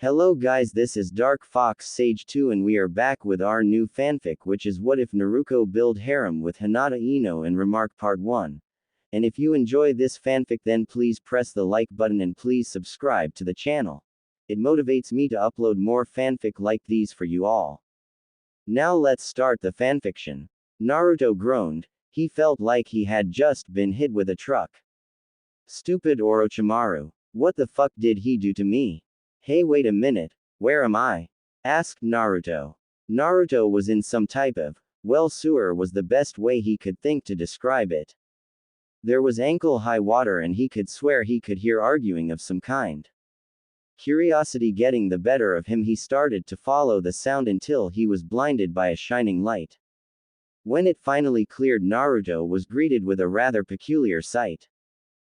Hello guys, this is Dark Fox Sage 2 and we are back with our new fanfic, which is What If Naruto Build Harem with Hinata Ino and Remark Part 1. And if you enjoy this fanfic, then please press the like button and please subscribe to the channel. It motivates me to upload more fanfic like these for you all. Now let's start the fanfiction. Naruto groaned. He felt like he had just been hit with a truck. Stupid Orochimaru. What the fuck did he do to me? Hey, wait a minute, where am I? Asked Naruto. Naruto was in some type of, well, sewer was the best way he could think to describe it. There was ankle-high water and he could swear he could hear arguing of some kind. Curiosity getting the better of him, he started to follow the sound until he was blinded by a shining light. When it finally cleared, Naruto was greeted with a rather peculiar sight.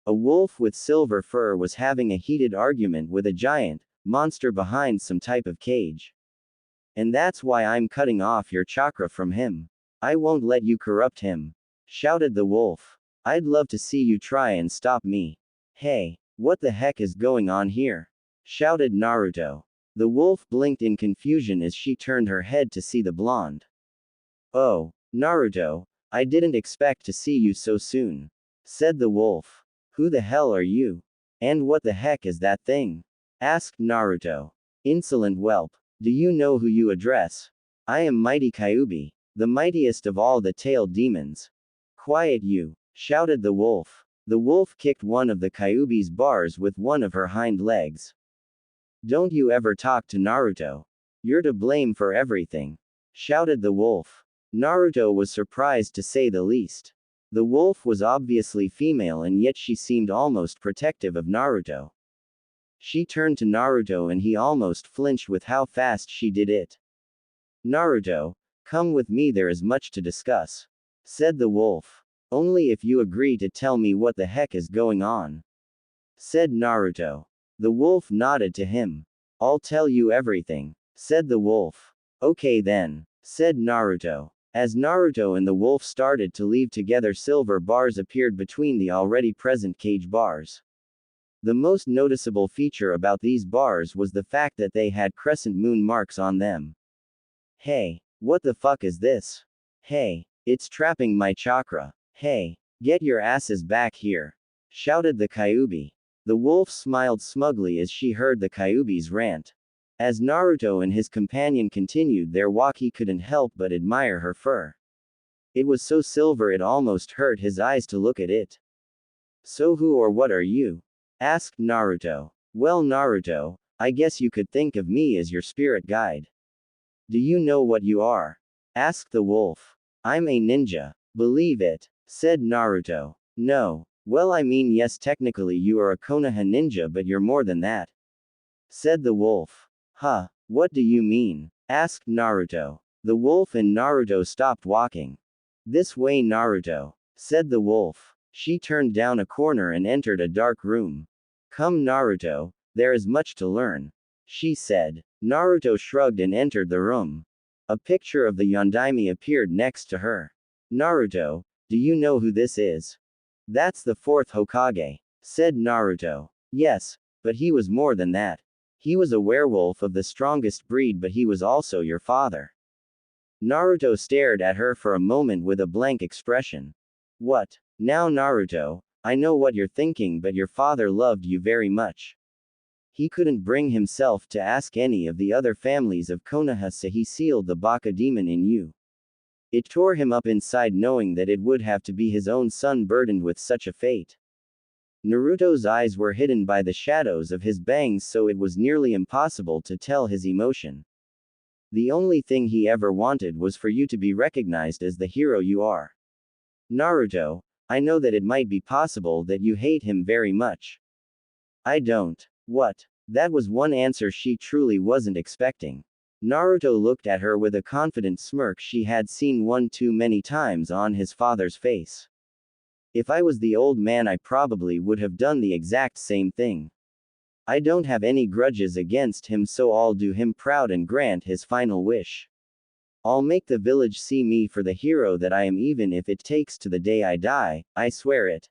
A wolf with silver fur was having a heated argument with a giant monster behind some type of cage. And that's why I'm cutting off your chakra from him. I won't let you corrupt him, shouted the wolf. I'd love to see you try and stop me. Hey, what the heck is going on here? Shouted Naruto. The wolf blinked in confusion as she turned her head to see the blonde. Oh, Naruto, I didn't expect to see you so soon, said the wolf. Who the hell are you? And what the heck is that thing? Asked Naruto. Insolent whelp. Do you know who you address? I am Mighty Kyuubi, the mightiest of all the tailed demons. Quiet you, shouted the wolf. The wolf kicked one of the Kyuubi's bars with one of her hind legs. Don't you ever talk to Naruto. You're to blame for everything, shouted the wolf. Naruto was surprised to say the least. The wolf was obviously female and yet she seemed almost protective of Naruto. She turned to Naruto and he almost flinched with how fast she did it. Naruto, come with me, there is much to discuss, said the wolf. Only if you agree to tell me what the heck is going on, said Naruto. The wolf nodded to him. I'll tell you everything, said the wolf. Okay then, said Naruto. As Naruto and the wolf started to leave together, silver bars appeared between the already present cage bars. The most noticeable feature about these bars was the fact that they had crescent moon marks on them. Hey, what the fuck is this? Hey, it's trapping my chakra. Hey, get your asses back here, shouted the Kyuubi. The wolf smiled smugly as she heard the Kyuubi's rant. As Naruto and his companion continued their walk, he couldn't help but admire her fur. It was so silver it almost hurt his eyes to look at it. So who or what are you? Asked Naruto. Well, Naruto, I guess you could think of me as your spirit guide. Do you know what you are? Asked the wolf. I'm a ninja. Believe it, said Naruto. No. Well, I mean, yes, technically you are a Konoha ninja, but you're more than that, said the wolf. Huh, what do you mean? Asked Naruto. The wolf and Naruto stopped walking. This way, Naruto, said the wolf. She turned down a corner and entered a dark room. Come, Naruto, there is much to learn, she said. Naruto shrugged and entered the room. A picture of the Yondaime appeared next to her. Naruto, do you know who this is? That's the fourth Hokage, said Naruto. Yes, but he was more than that. He was a werewolf of the strongest breed, but he was also your father. Naruto stared at her for a moment with a blank expression. What? Now, Naruto, I know what you're thinking, but your father loved you very much. He couldn't bring himself to ask any of the other families of Konoha, so he sealed the Baka demon in you. It tore him up inside knowing that it would have to be his own son burdened with such a fate. Naruto's eyes were hidden by the shadows of his bangs, so it was nearly impossible to tell his emotion. The only thing he ever wanted was for you to be recognized as the hero you are. Naruto, I know that it might be possible that you hate him very much. I don't. What? That was one answer she truly wasn't expecting. Naruto looked at her with a confident smirk she had seen one too many times on his father's face. If I was the old man, I probably would have done the exact same thing. I don't have any grudges against him, so I'll do him proud and grant his final wish. I'll make the village see me for the hero that I am, even if it takes to the day I die, I swear it,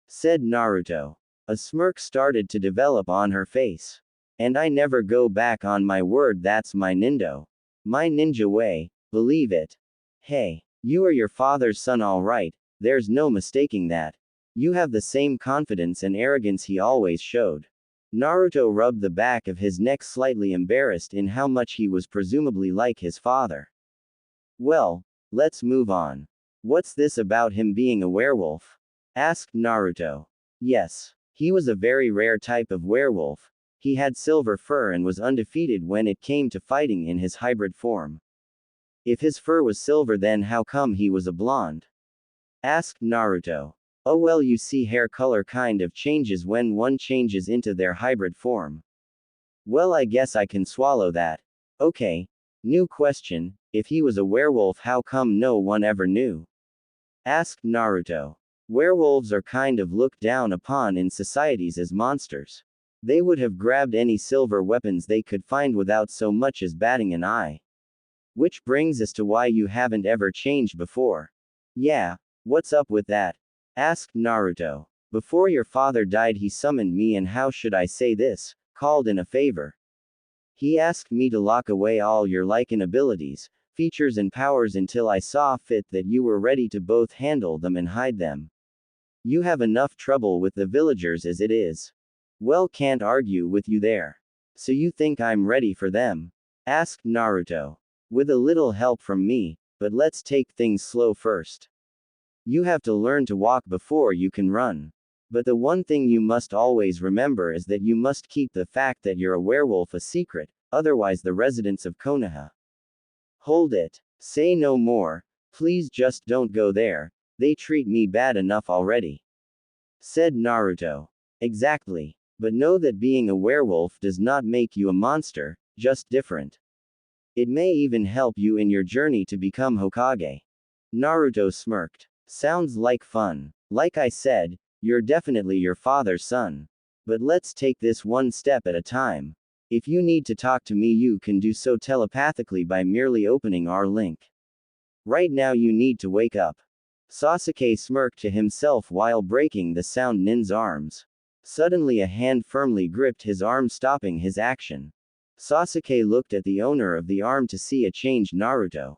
said Naruto. A smirk started to develop on her face. And I never go back on my word, that's my nindo. My ninja way, believe it. Hey, you are your father's son alright, there's no mistaking that. You have the same confidence and arrogance he always showed. Naruto rubbed the back of his neck, slightly embarrassed in how much he was presumably like his father. Well, let's move on. What's this about him being a werewolf? Asked Naruto. Yes, he was a very rare type of werewolf. He had silver fur and was undefeated when it came to fighting in his hybrid form. If his fur was silver, then how come he was a blonde? Asked Naruto. Oh well, you see, hair color kind of changes when one changes into their hybrid form. Well, I guess I can swallow that. Okay. New question, if he was a werewolf, how come no one ever knew? Asked Naruto. Werewolves are kind of looked down upon in societies as monsters. They would have grabbed any silver weapons they could find without so much as batting an eye. Which brings us to why you haven't ever changed before. Yeah, what's up with that? Asked Naruto. Before your father died, he summoned me and, how should I say this, called in a favor. He asked me to lock away all your Lycan abilities, features and powers until I saw fit that you were ready to both handle them and hide them. You have enough trouble with the villagers as it is. Well, can't argue with you there. So you think I'm ready for them? Asked Naruto. With a little help from me, but let's take things slow first. You have to learn to walk before you can run. But the one thing you must always remember is that you must keep the fact that you're a werewolf a secret, otherwise the residents of Konoha. Hold it. Say no more, please, just don't go there, they treat me bad enough already. Said Naruto. Exactly. But know that being a werewolf does not make you a monster, just different. It may even help you in your journey to become Hokage. Naruto smirked. Sounds like fun. Like I said, you're definitely your father's son. But let's take this one step at a time. If you need to talk to me, you can do so telepathically by merely opening our link. Right now you need to wake up. Sasuke smirked to himself while breaking the Sound Nin's arms. Suddenly a hand firmly gripped his arm, stopping his action. Sasuke looked at the owner of the arm to see a changed Naruto.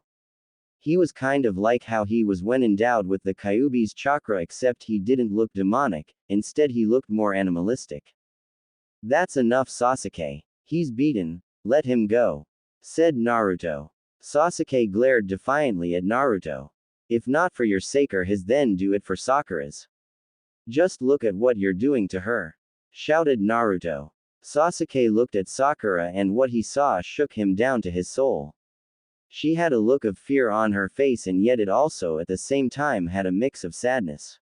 He was kind of like how he was when endowed with the Kyuubi's chakra, except he didn't look demonic, instead he looked more animalistic. That's enough, Sasuke. He's beaten, let him go. Said Naruto. Sasuke glared defiantly at Naruto. If not for your sake or his, then do it for Sakura's. Just look at what you're doing to her. Shouted Naruto. Sasuke looked at Sakura and what he saw shook him down to his soul. She had a look of fear on her face, and yet it also at the same time had a mix of sadness.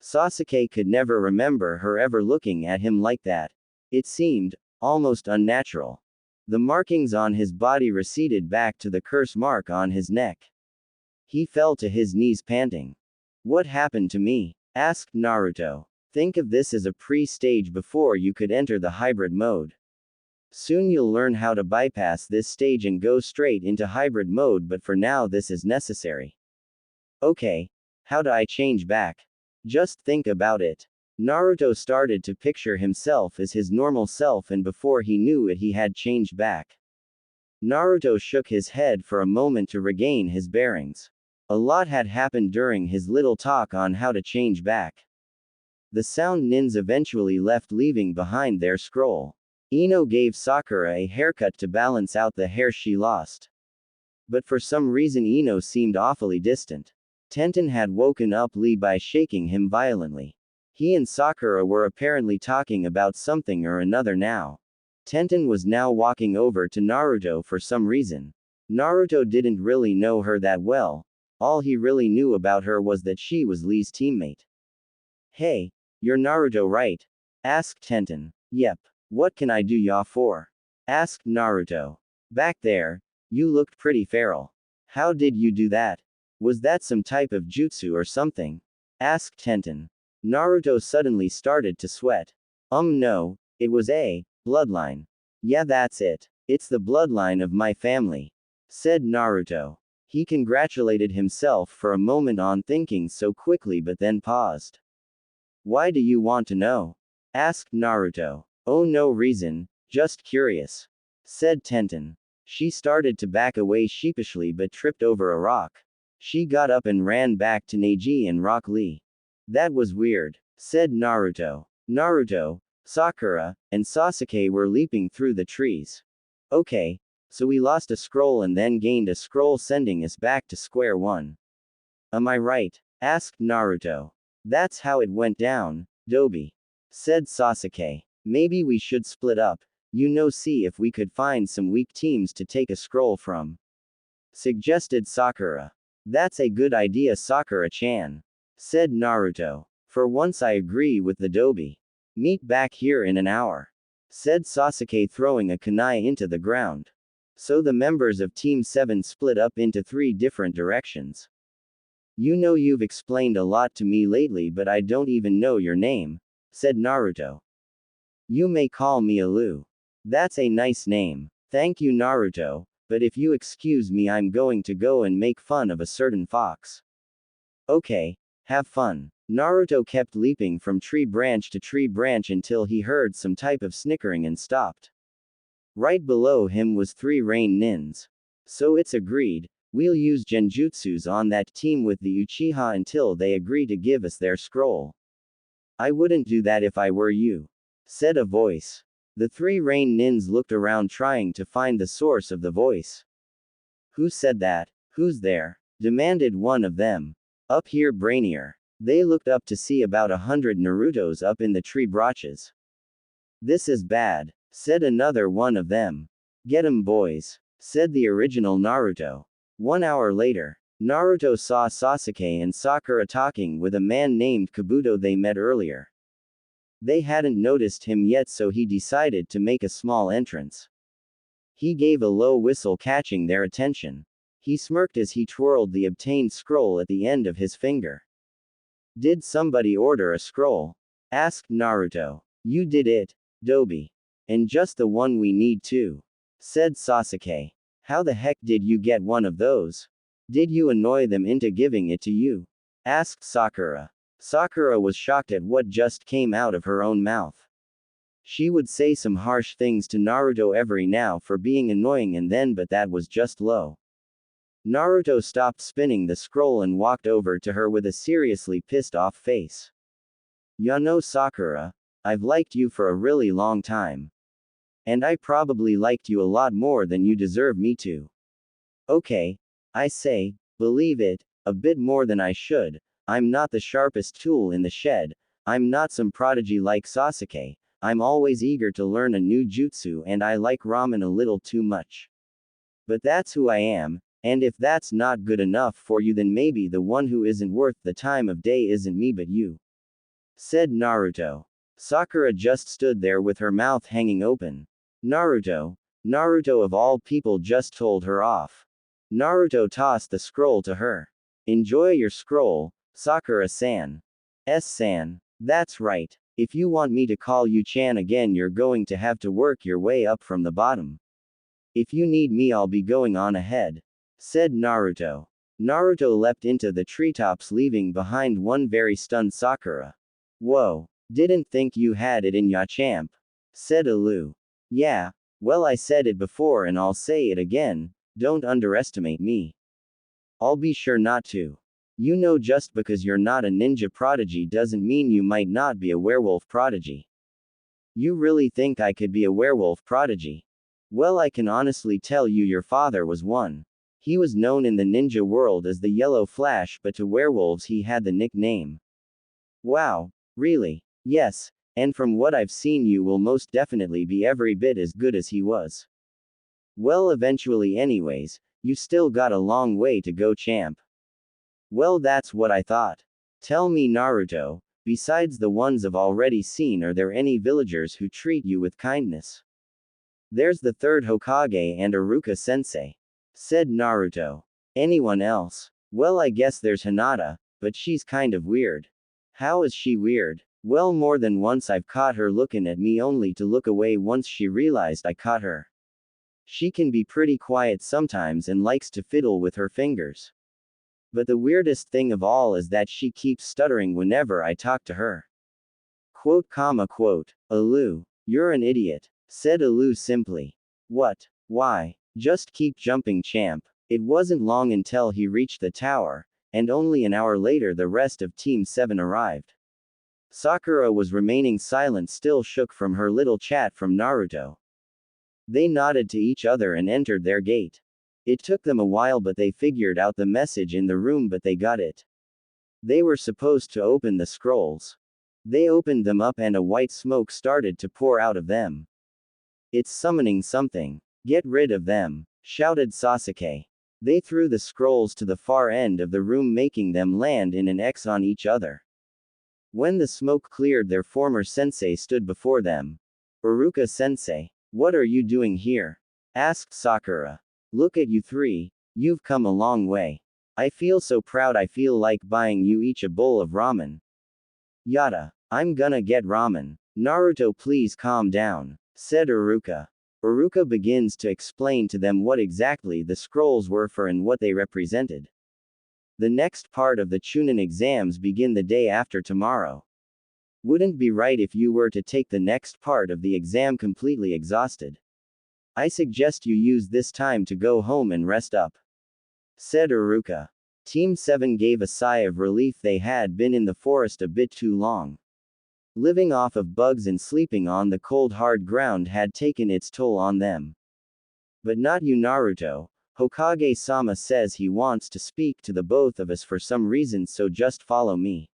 Sasuke could never remember her ever looking at him like that. It seemed almost unnatural. The markings on his body receded back to the curse mark on his neck. He fell to his knees panting. What happened to me? Asked Naruto. Think of this as a pre-stage before you could enter the hybrid mode. Soon you'll learn how to bypass this stage and go straight into hybrid mode, but for now this is necessary. Okay. How do I change back? Just think about it. Naruto started to picture himself as his normal self, and before he knew it he had changed back. Naruto shook his head for a moment to regain his bearings. A lot had happened during his little talk on how to change back. The Sound Nins eventually left, leaving behind their scroll. Ino gave Sakura a haircut to balance out the hair she lost. But for some reason Ino seemed awfully distant. Tenten had woken up Lee by shaking him violently. He and Sakura were apparently talking about something or another now. Tenten was now walking over to Naruto for some reason. Naruto didn't really know her that well. All he really knew about her was that she was Lee's teammate. Hey, you're Naruto, right? Asked Tenten. Yep. What can I do ya for? Asked Naruto. Back there, you looked pretty feral. How did you do that? Was that some type of jutsu or something? Asked Tenten. Naruto suddenly started to sweat. No, it was a bloodline. Yeah, that's it. It's the bloodline of my family. Said Naruto. He congratulated himself for a moment on thinking so quickly, but then paused. Why do you want to know? Asked Naruto. Oh, no reason, Just curious, said Tenten. She started to back away sheepishly but tripped over a rock. She got up and ran back to Neji and Rock Lee. That was weird, said Naruto. Naruto, Sakura, and Sasuke were leaping through the trees. Okay, so we lost a scroll and then gained a scroll, sending us back to square one. Am I right? Asked Naruto. That's how it went down, Dobi, said Sasuke. Maybe we should split up, see if we could find some weak teams to take a scroll from, suggested Sakura. That's a good idea, Sakura-chan, said Naruto. For once I agree with the Dobi. Meet back here in an hour, said Sasuke, throwing a kunai into the ground. So the members of Team 7 split up into 3 different directions. You've explained a lot to me lately, but I don't even know your name, said Naruto. You may call me Alu. That's a nice name. Thank you, Naruto, but if you excuse me, I'm going to go and make fun of a certain fox. Okay, have fun. Naruto kept leaping from tree branch to tree branch until he heard some type of snickering and stopped. Right below him was 3 rain nins. So it's agreed, we'll use genjutsus on that team with the Uchiha until they agree to give us their scroll. I wouldn't do that if I were you, said a voice. The 3 rain nins looked around trying to find the source of the voice. Who said that? Who's there? Demanded one of them. Up here, Brainier. They looked up to see about 100 Narutos up in the tree branches. This is bad, said another one of them. Get 'em, boys, said the original Naruto. 1 hour later, Naruto saw Sasuke and Sakura talking with a man named Kabuto they met earlier. They hadn't noticed him yet, so he decided to make a small entrance. He gave a low whistle, catching their attention. He smirked as he twirled the obtained scroll at the end of his finger. Did somebody order a scroll? Asked Naruto. You did it, Dobi. And just the one we need too, said Sasuke. How the heck did you get one of those? Did you annoy them into giving it to you? Asked Sakura. Sakura was shocked at what just came out of her own mouth. She would say some harsh things to Naruto every now for being annoying and then, but that was just low. Naruto stopped spinning the scroll and walked over to her with a seriously pissed off face. Sakura, I've liked you for a really long time. And I probably liked you a lot more than you deserve me to. Okay, I say, believe it, a bit more than I should. I'm not the sharpest tool in the shed, I'm not some prodigy like Sasuke, I'm always eager to learn a new jutsu and I like ramen a little too much. But that's who I am, and if that's not good enough for you, then maybe the one who isn't worth the time of day isn't me but you, said Naruto. Sakura just stood there with her mouth hanging open. Naruto of all people just told her off. Naruto tossed the scroll to her. Enjoy your scroll, Sakura-san. S-san. That's right. If you want me to call you Chan again, you're going to have to work your way up from the bottom. If you need me, I'll be going on ahead, said Naruto. Naruto leapt into the treetops, leaving behind one very stunned Sakura. Whoa. Didn't think you had it in ya, champ, said Alu. Yeah, well, I said it before and I'll say it again, don't underestimate me. I'll be sure not to. Just because you're not a ninja prodigy doesn't mean you might not be a werewolf prodigy. You really think I could be a werewolf prodigy? Well, I can honestly tell you your father was one. He was known in the ninja world as the Yellow Flash, but to werewolves he had the nickname. Wow, really? Yes, and from what I've seen, you will most definitely be every bit as good as he was. Well, eventually anyways, you still got a long way to go, champ. Well, that's what I thought. Tell me, Naruto, besides the ones I've already seen, are there any villagers who treat you with kindness? There's the 3rd Hokage and Iruka-sensei, said Naruto. Anyone else? Well, I guess there's Hinata, but she's kind of weird. How is she weird? Well, more than once I've caught her looking at me only to look away once she realized I caught her. She can be pretty quiet sometimes and likes to fiddle with her fingers. But the weirdest thing of all is that she keeps stuttering whenever I talk to her. Quote, Alu, you're an idiot. said Alu simply. What? Why? Just keep jumping, champ. It wasn't long until he reached the tower, and only an hour later the rest of Team 7 arrived. Sakura was remaining silent, still shook from her little chat from Naruto. They nodded to each other and entered their gate. It took them a while, but they figured out the message in the room, but they got it. They were supposed to open the scrolls. They opened them up and a white smoke started to pour out of them. It's summoning something. Get rid of them, shouted Sasuke. They threw the scrolls to the far end of the room, making them land in an X on each other. When the smoke cleared, their former sensei stood before them. Iruka sensei, what are you doing here? Asked Sakura. Look at you three, you've come a long way. I feel so proud, I feel like buying you each a bowl of ramen. Yada. I'm gonna get ramen. Naruto, please calm down, said Iruka. Iruka begins to explain to them what exactly the scrolls were for and what they represented. The next part of the Chunin exams begin the day after tomorrow. Wouldn't be right if you were to take the next part of the exam completely exhausted. I suggest you use this time to go home and rest up, said Iruka. Team 7 gave a sigh of relief. They had been in the forest a bit too long. Living off of bugs and sleeping on the cold hard ground had taken its toll on them. But not you, Naruto. Hokage-sama says he wants to speak to the both of us for some reason, so just follow me,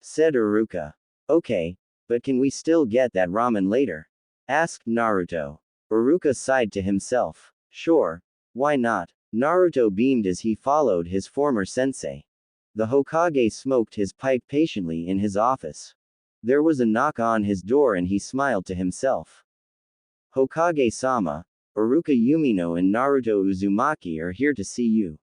said Iruka. Okay, but can we still get that ramen later? Asked Naruto. Iruka sighed to himself. Sure. Why not? Naruto beamed as he followed his former sensei. The Hokage smoked his pipe patiently in his office. There was a knock on his door and he smiled to himself. Hokage-sama, Iruka Yumino and Naruto Uzumaki are here to see you,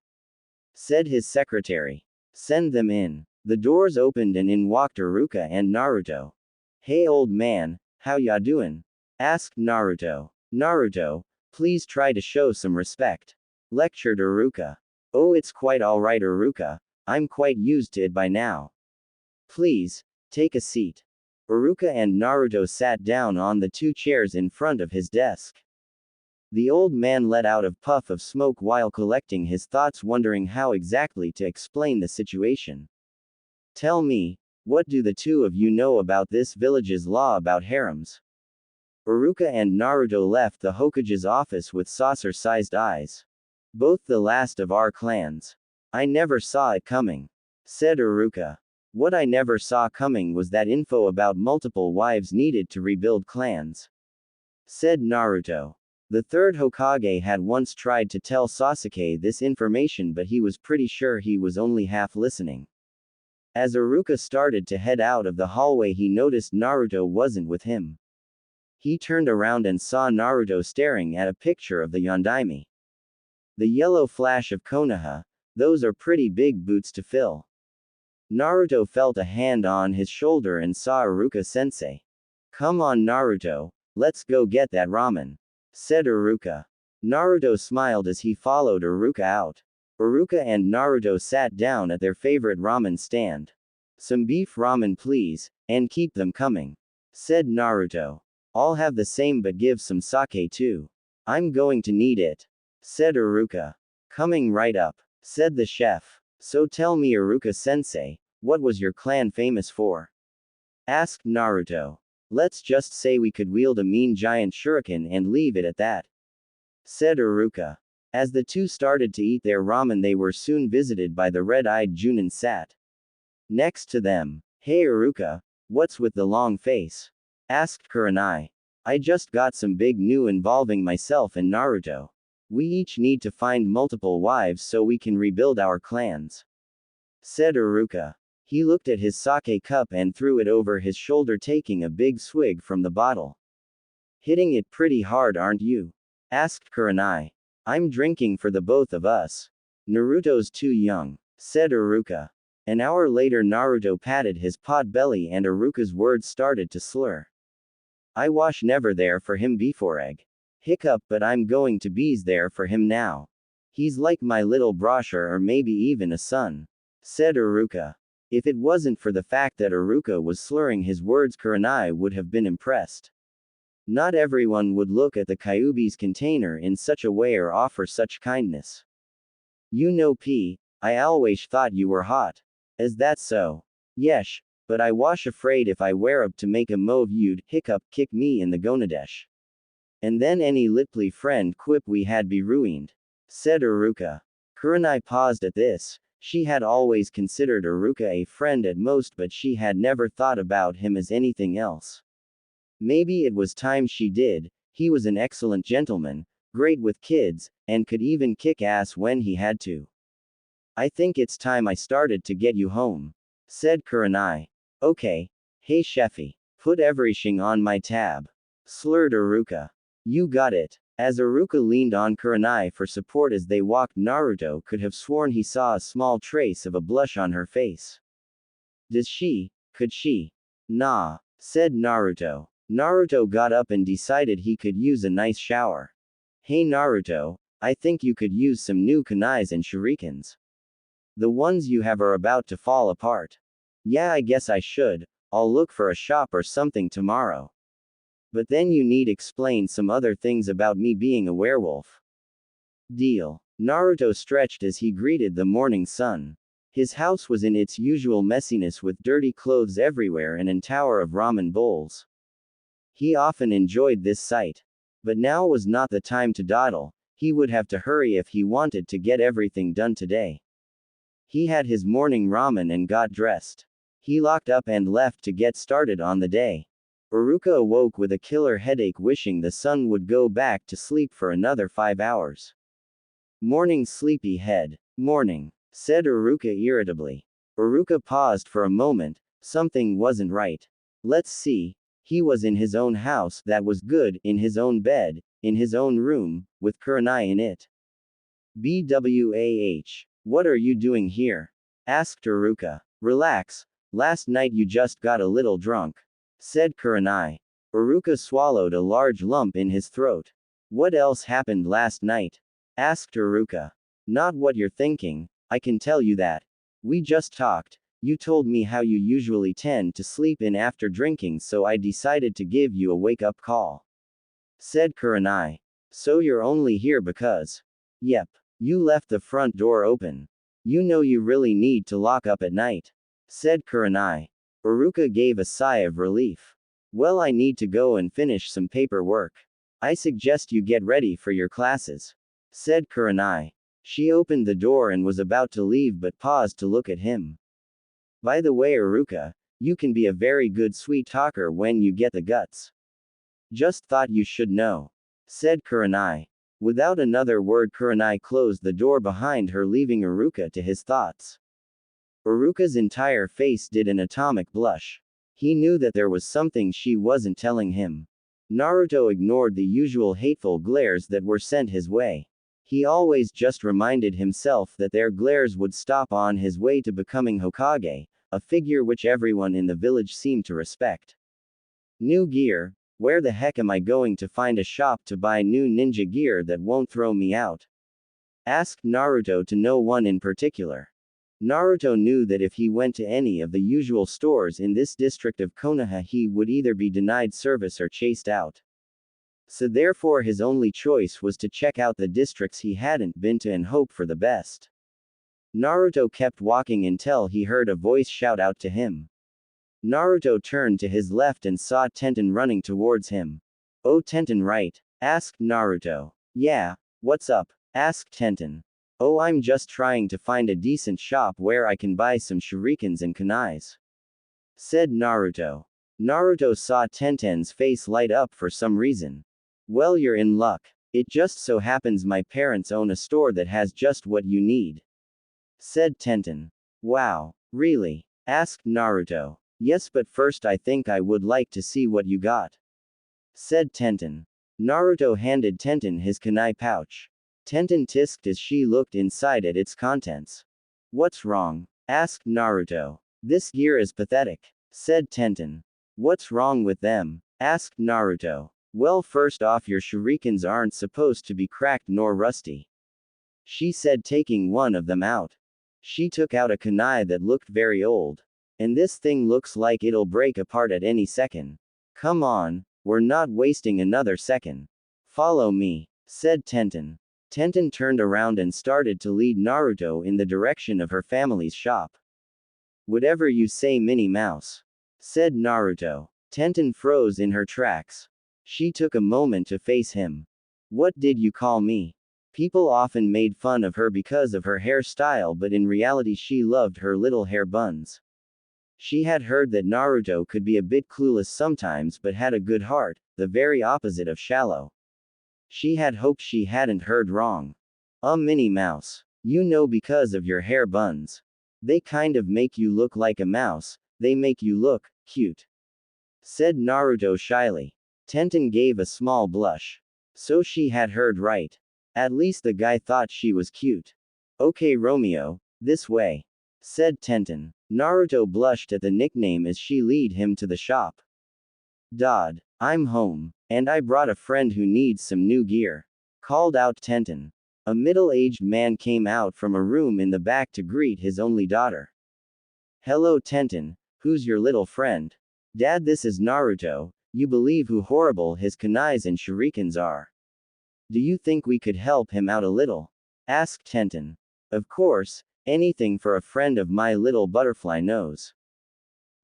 said his secretary. Send them in. The doors opened and in walked Iruka and Naruto. Hey old man, how ya doin'? Asked Naruto. Naruto, please try to show some respect, lectured Iruka. Oh, it's quite alright, Iruka. I'm quite used to it by now. Please, take a seat. Iruka and Naruto sat down on the two chairs in front of his desk. The old man let out a puff of smoke while collecting his thoughts, wondering how exactly to explain the situation. Tell me, what do the two of you know about this village's law about harems? Iruka and Naruto left the Hokage's office with saucer-sized eyes. Both the last of our clans. I never saw it coming, said Iruka. What I never saw coming was that info about multiple wives needed to rebuild clans, said Naruto. The third Hokage had once tried to tell Sasuke this information, but he was pretty sure he was only half listening. As Iruka started to head out of the hallway, he noticed Naruto wasn't with him. He turned around and saw Naruto staring at a picture of the Yondaime. The yellow flash of Konoha, those are pretty big boots to fill. Naruto felt a hand on his shoulder and saw Iruka-sensei. Come on Naruto, let's go get that ramen, said Iruka. Naruto smiled as he followed Iruka out. Iruka and Naruto sat down at their favorite ramen stand. Some beef ramen please, and keep them coming, said Naruto. I'll have the same but give some sake too. I'm going to need it, said Iruka. Coming right up, said the chef. So tell me Iruka-sensei, what was your clan famous for? Asked Naruto. Let's just say we could wield a mean giant shuriken and leave it at that, said Iruka. As the two started to eat their ramen, they were soon visited by the red-eyed Junin sat next to them. Hey Iruka, what's with the long face? Asked Kurenai. I just got some big news involving myself and Naruto. We each need to find multiple wives so we can rebuild our clans, said Iruka. He looked at his sake cup and threw it over his shoulder, taking a big swig from the bottle. Hitting it pretty hard, aren't you? Asked Kurenai. I'm drinking for the both of us. Naruto's too young, said Iruka. An hour later, Naruto patted his pot belly and Iruka's words started to slur. I wash never there for him before egg. Hiccup, but I'm going to be's there for him now. He's like my little brother or maybe even a son, said Iruka. If it wasn't for the fact that Iruka was slurring his words, Kurenai would have been impressed. Not everyone would look at the Kyuubi's container in such a way or offer such kindness. You know I always thought you were hot. Is that so? Yesh, but I wash afraid if I wear up to make a move you'd, hiccup, kick me in the gonadesh. And then any little friend quip we had be ruined. Said Iruka. Kurenai paused at this. She had always considered Iruka a friend at most, but she had never thought about him as anything else. Maybe it was time she did. He was an excellent gentleman, great with kids, and could even kick ass when he had to. I think it's time I started to get you home. Said Kurenai. Okay. Hey Sheffy. Put everything on my tab. Slurred Iruka. You got it. As Iruka leaned on Kurenai for support as they walked, Naruto could have sworn he saw a small trace of a blush on her face. Could she? Nah, said Naruto. Naruto got up and decided he could use a nice shower. Hey Naruto, I think you could use some new kunais and shurikens. The ones you have are about to fall apart. Yeah, I guess I should. I'll look for a shop or something tomorrow. But then you need explain some other things about me being a werewolf. Deal. Naruto stretched as he greeted the morning sun. His house was in its usual messiness with dirty clothes everywhere and a tower of ramen bowls. He often enjoyed this sight. But now was not the time to dawdle. He would have to hurry if he wanted to get everything done today. He had his morning ramen and got dressed. He locked up and left to get started on the day. Iruka awoke with a killer headache, wishing the sun would go back to sleep for another 5 hours. Morning, sleepy head. Morning, said Iruka irritably. Iruka paused for a moment. Something wasn't right. Let's see. He was in his own house, that was good, in his own bed, in his own room, with Kurenai in it. BWAH. What are you doing here? Asked Iruka. Relax. Last night you just got a little drunk. Said Kurenai. Iruka swallowed a large lump in his throat. What else happened last night? Asked Iruka. Not what you're thinking, I can tell you that. We just talked. You told me how you usually tend to sleep in after drinking, so I decided to give you a wake-up call. Said Kurenai. So you're only here because. Yep. You left the front door open. You know you really need to lock up at night. Said Kurenai. Iruka gave a sigh of relief. Well, I need to go and finish some paperwork. I suggest you get ready for your classes. Said Kurenai. She opened the door and was about to leave but paused to look at him. By the way, Iruka, you can be a very good sweet talker when you get the guts. Just thought you should know. Said Kurenai. Without another word, Kurenai closed the door behind her, leaving Iruka to his thoughts. Iruka's entire face did an atomic blush. He knew that there was something she wasn't telling him. Naruto ignored the usual hateful glares that were sent his way. He always just reminded himself that their glares would stop on his way to becoming Hokage, a figure which everyone in the village seemed to respect. New gear? Where the heck am I going to find a shop to buy new ninja gear that won't throw me out? Asked Naruto to no one in particular. Naruto knew that if he went to any of the usual stores in this district of Konoha, he would either be denied service or chased out. So therefore his only choice was to check out the districts he hadn't been to and hope for the best. Naruto kept walking until he heard a voice shout out to him. Naruto turned to his left and saw Tenten running towards him. Oh, Tenten, right? Asked Naruto. Yeah, what's up? Asked Tenten. Oh, I'm just trying to find a decent shop where I can buy some shurikens and kunais. Said Naruto. Naruto saw Tenten's face light up for some reason. Well, you're in luck. It just so happens my parents own a store that has just what you need. Said Tenten. Wow, really? Asked Naruto. Yes, but first I think I would like to see what you got. Said Tenten. Naruto handed Tenten his kunai pouch. Tenten tisked as she looked inside at its contents. What's wrong? Asked Naruto. This gear is pathetic. Said Tenten. What's wrong with them? Asked Naruto. Well, first off, your shurikens aren't supposed to be cracked nor rusty. She said, taking one of them out. She took out a kunai that looked very old. And this thing looks like it'll break apart at any second. Come on, We're not wasting another second. Follow me, said Tenten. Tenten turned around and started to lead Naruto in the direction of her family's shop. Whatever you say, Minnie Mouse, said Naruto. Tenten froze in her tracks. She took a moment to face him. What did you call me? People often made fun of her because of her hairstyle, but in reality she loved her little hair buns. She had heard that Naruto could be a bit clueless sometimes but had a good heart, the very opposite of shallow. She had hoped she hadn't heard wrong. Minnie Mouse. You know, because of your hair buns. They kind of make you look like a mouse, they make you look cute, said Naruto shyly. Tenten gave a small blush. So she had heard right. At least the guy thought she was cute. Okay, Romeo, this way, said Tenten. Naruto blushed at the nickname as she led him to the shop. Dad, I'm home, and I brought a friend who needs some new gear, called out Tenten. A middle-aged man came out from a room in the back to greet his only daughter. Hello Tenten, who's your little friend? Dad, this is Naruto. You believe who horrible his kunais and shurikens are. Do you think we could help him out a little? Asked Tenten. Of course, anything for a friend of my little butterfly nose.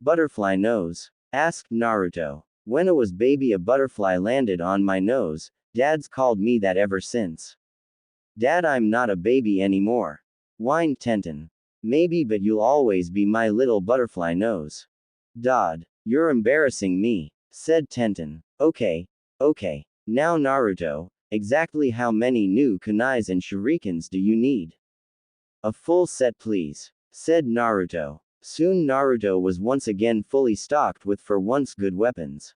Butterfly nose? Asked Naruto. When I was baby a butterfly landed on my nose, Dad's called me that ever since. Dad, I'm not a baby anymore, whined Tenten. Maybe, but you'll always be my little butterfly nose. Dad, you're embarrassing me, said Tenten. Okay. Now Naruto, exactly how many new kunais and shurikens do you need? A full set please, said Naruto. Soon Naruto was once again fully stocked with for once good weapons.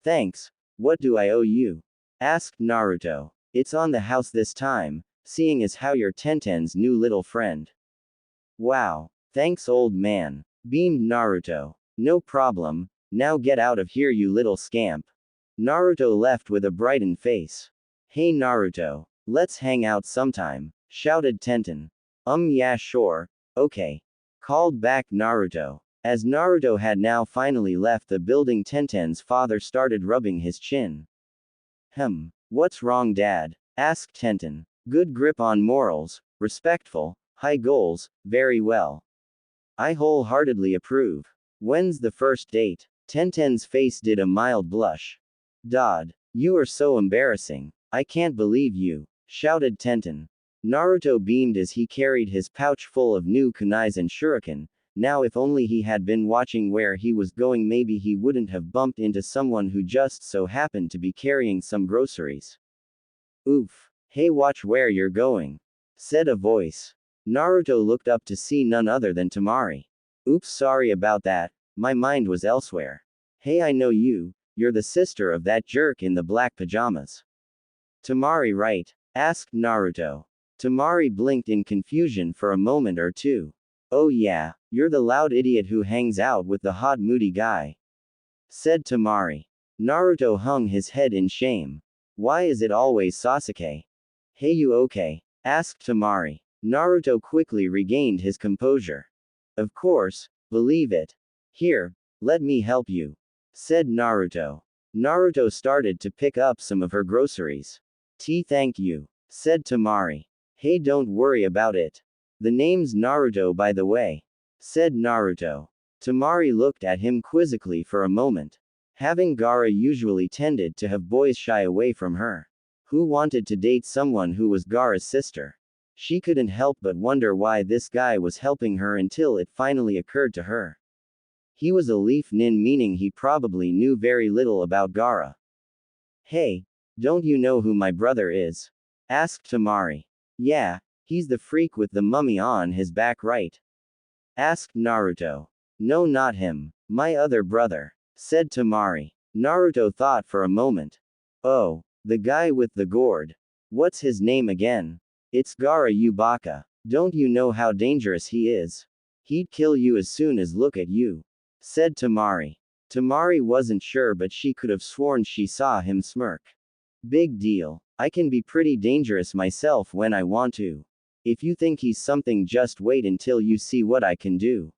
Thanks, what do I owe you? Asked Naruto. It's on the house this time, seeing as how you're Tenten's new little friend. Wow, thanks old man, beamed Naruto. No problem, now get out of here you little scamp. Naruto left with a brightened face. Hey Naruto, let's hang out sometime, shouted Tenten. Yeah sure, okay, called back Naruto. As Naruto had now finally left the building, Tenten's father started rubbing his chin. What's wrong Dad? Asked Tenten. Good grip on morals, respectful, high goals, very well. I wholeheartedly approve. When's the first date? Tenten's face did a mild blush. Dad, you are so embarrassing. I can't believe you, shouted Tenten. Naruto beamed as he carried his pouch full of new kunais and shuriken. Now if only he had been watching where he was going, maybe he wouldn't have bumped into someone who just so happened to be carrying some groceries. Oof. Hey, watch where you're going, said a voice. Naruto looked up to see none other than Temari. Oops, sorry about that, my mind was elsewhere. Hey, I know you, you're the sister of that jerk in the black pajamas. Temari, right? Asked Naruto. Temari blinked in confusion for a moment or two. Oh yeah, you're the loud idiot who hangs out with the hot moody guy, said Temari. Naruto hung his head in shame. Why is it always Sasuke? Hey, you okay? Asked Temari. Naruto quickly regained his composure. Of course, believe it. Here, let me help you, said Naruto. Naruto started to pick up some of her groceries. Thank you, said Temari. Hey, don't worry about it. The name's Naruto by the way, said Naruto. Temari looked at him quizzically for a moment. Having Gaara usually tended to have boys shy away from her. Who wanted to date someone who was Gaara's sister? She couldn't help but wonder why this guy was helping her until it finally occurred to her. He was a leaf nin, meaning he probably knew very little about Gaara. Hey, don't you know who my brother is? Asked Temari. Yeah, he's the freak with the mummy on his back, right? Asked Naruto. No, not him. My other brother, said Temari. Naruto thought for a moment. Oh, the guy with the gourd. What's his name again? It's Gaara, you baka. Don't you know how dangerous he is? He'd kill you as soon as look at you, said Temari. Temari wasn't sure, but she could have sworn she saw him smirk. Big deal. I can be pretty dangerous myself when I want to. If you think he's something, just wait until you see what I can do,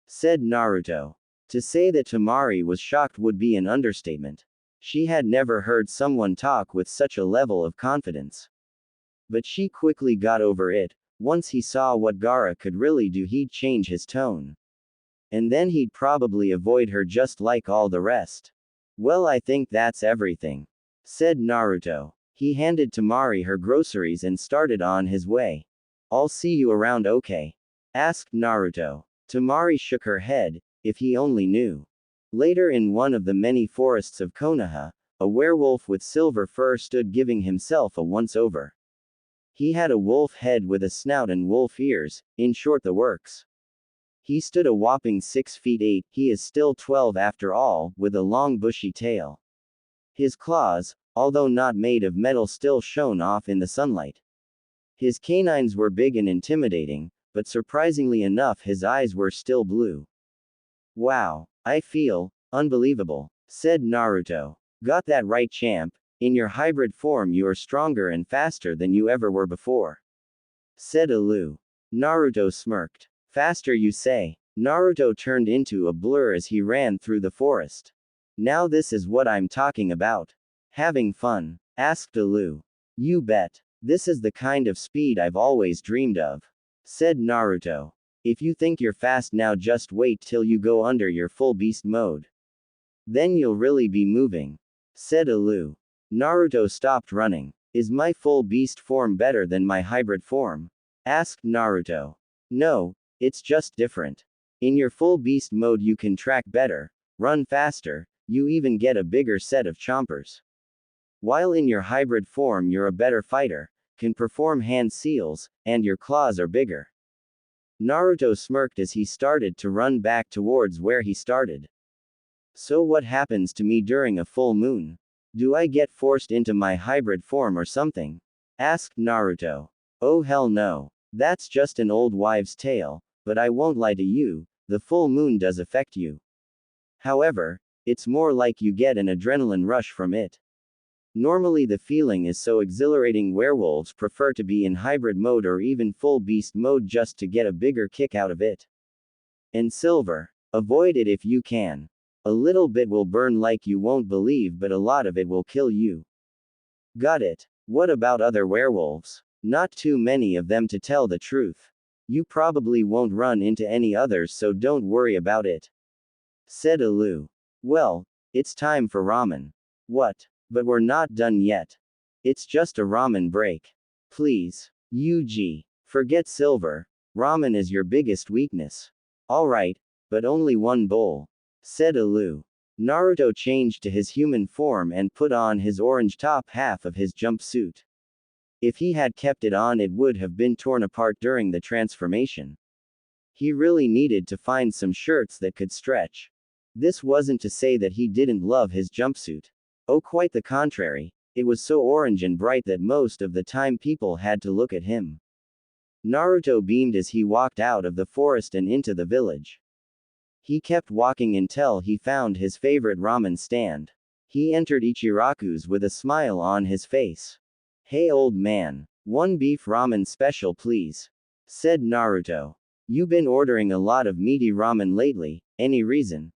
said Naruto. To say that Temari was shocked would be an understatement. She had never heard someone talk with such a level of confidence. But she quickly got over it. Once he saw what Gaara could really do, he'd change his tone. And then he'd probably avoid her just like all the rest. Well, I think that's everything, said Naruto. He handed Temari her groceries and started on his way. I'll see you around, okay? Asked Naruto. Temari shook her head. If he only knew. Later, in one of the many forests of Konoha, a werewolf with silver fur stood giving himself a once-over. He had a wolf head with a snout and wolf ears, in short the works. He stood a whopping 6 feet 8, he is still 12 after all, with a long bushy tail. His claws, although not made of metal, still shone off in the sunlight. His canines were big and intimidating, but surprisingly enough his eyes were still blue. Wow, I feel unbelievable, said Naruto. Got that right, champ. In your hybrid form you are stronger and faster than you ever were before, said Alu. Naruto smirked. Faster, you say? Naruto turned into a blur as he ran through the forest. Now this is what I'm talking about. Having fun? Asked Alu. You bet. This is the kind of speed I've always dreamed of, said Naruto. If you think you're fast now, just wait till you go under your full beast mode. Then you'll really be moving, said Alu. Naruto stopped running. Is my full beast form better than my hybrid form? Asked Naruto. No, it's just different. In your full beast mode you can track better, run faster, you even get a bigger set of chompers. While in your hybrid form you're a better fighter, can perform hand seals, and your claws are bigger. Naruto smirked as he started to run back towards where he started. So what happens to me during a full moon? Do I get forced into my hybrid form or something? Asked Naruto. Oh hell no. That's just an old wives' tale, but I won't lie to you, the full moon does affect you. However, it's more like you get an adrenaline rush from it. Normally the feeling is so exhilarating, werewolves prefer to be in hybrid mode or even full beast mode just to get a bigger kick out of it. And silver. Avoid it if you can. A little bit will burn like you won't believe, but a lot of it will kill you. Got it. What about other werewolves? Not too many of them, to tell the truth. You probably won't run into any others, so don't worry about it, said Alu. Well, it's time for ramen. What? But we're not done yet. It's just a ramen break. Please. Yuji. Forget silver. Ramen is your biggest weakness. Alright, but only one bowl, said Alu. Naruto changed to his human form and put on his orange top half of his jumpsuit. If he had kept it on, it would have been torn apart during the transformation. He really needed to find some shirts that could stretch. This wasn't to say that he didn't love his jumpsuit. Oh, quite the contrary. It was so orange and bright that most of the time people had to look at him. Naruto beamed as he walked out of the forest and into the village. He kept walking until he found his favorite ramen stand. He entered Ichiraku's with a smile on his face. Hey old man, one beef ramen special please, said Naruto. You been ordering a lot of meaty ramen lately, any reason?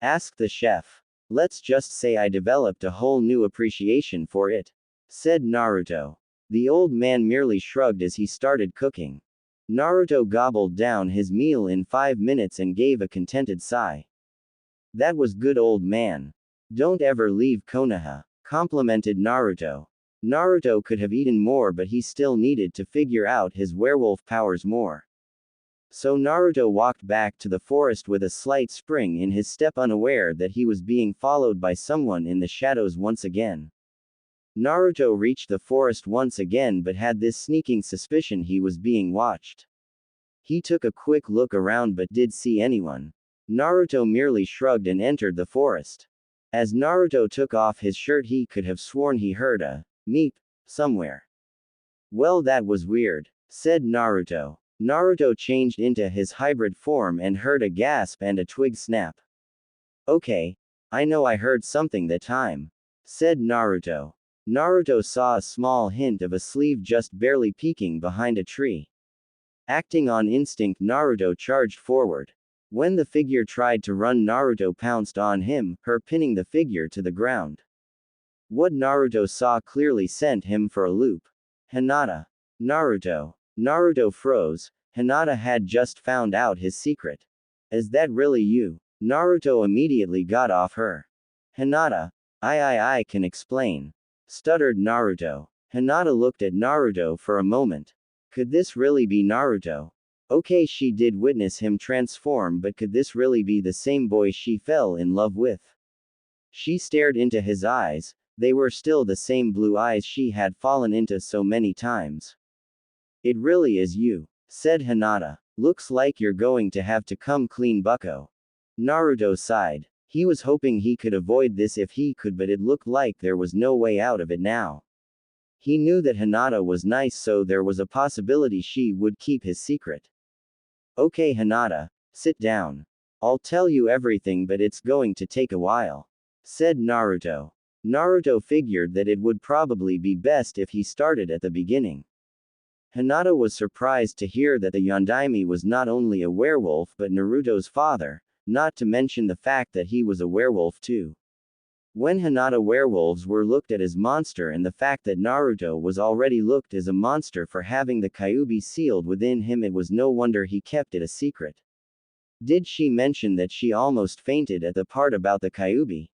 Asked the chef. Let's just say I developed a whole new appreciation for it, said Naruto. The old man merely shrugged as he started cooking. Naruto gobbled down his meal in 5 minutes and gave a contented sigh. That was good, old man. Don't ever leave Konoha, complimented Naruto. Naruto could have eaten more, but he still needed to figure out his werewolf powers more. So Naruto walked back to the forest with a slight spring in his step, unaware that he was being followed by someone in the shadows once again. Naruto reached the forest once again, but had this sneaking suspicion he was being watched. He took a quick look around but did see anyone. Naruto merely shrugged and entered the forest. As Naruto took off his shirt, he could have sworn he heard a meep somewhere. Well, that was weird, said Naruto. Naruto changed into his hybrid form and heard a gasp and a twig snap. Okay, I know I heard something that time, said Naruto. Naruto saw a small hint of a sleeve just barely peeking behind a tree. Acting on instinct, Naruto charged forward. When the figure tried to run, Naruto pounced on him, her pinning the figure to the ground. What Naruto saw clearly sent him for a loop. Hinata. Naruto. Naruto froze. Hinata had just found out his secret. Is that really you? Naruto immediately got off her. Hinata. I can explain. Stuttered Naruto. Hinata looked at Naruto for a moment. Could this really be Naruto? Okay, she did witness him transform, but could this really be the same boy she fell in love with? She stared into his eyes. They were still the same blue eyes she had fallen into so many times. It really is you, said Hinata. Looks like you're going to have to come clean, bucko. Naruto sighed. He was hoping he could avoid this if he could, but it looked like there was no way out of it now. He knew that Hinata was nice, so there was a possibility she would keep his secret. Okay, Hinata, sit down. I'll tell you everything, but it's going to take a while, said Naruto. Naruto figured that it would probably be best if he started at the beginning. Hinata was surprised to hear that the Yondaime was not only a werewolf but Naruto's father, not to mention the fact that he was a werewolf too. When Hinata werewolves were looked at as monster, and the fact that Naruto was already looked as a monster for having the Kyuubi sealed within him, it was no wonder he kept it a secret. Did she mention that she almost fainted at the part about the Kyuubi?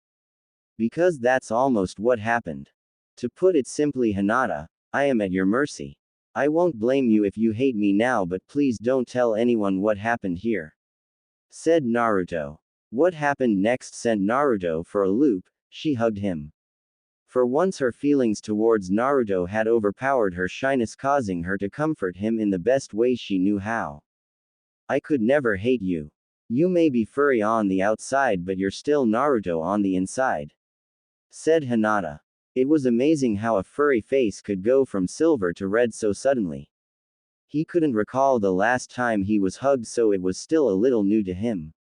Because that's almost what happened. To put it simply, Hinata, I am at your mercy. I won't blame you if you hate me now, but please don't tell anyone what happened here, said Naruto. What happened next sent Naruto for a loop. She hugged him. For once her feelings towards Naruto had overpowered her shyness, causing her to comfort him in the best way she knew how. I could never hate you. You may be furry on the outside, but you're still Naruto on the inside, said Hinata. It was amazing how a furry face could go from silver to red so suddenly. He couldn't recall the last time he was hugged, so it was still a little new to him.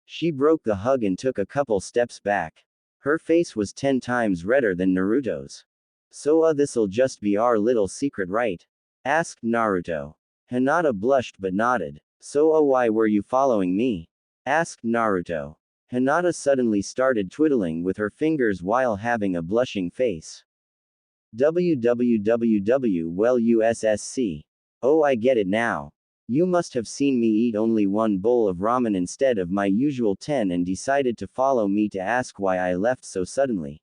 She broke the hug and took a couple steps back. Her face was 10 times redder than Naruto's. So this'll just be our little secret, right? Asked Naruto. Hinata blushed but nodded. So why were you following me? Asked Naruto. Hinata suddenly started twiddling with her fingers while having a blushing face. WWWW. Oh, I get it now. You must have seen me eat only one bowl of ramen instead of my usual 10 and decided to follow me to ask why I left so suddenly,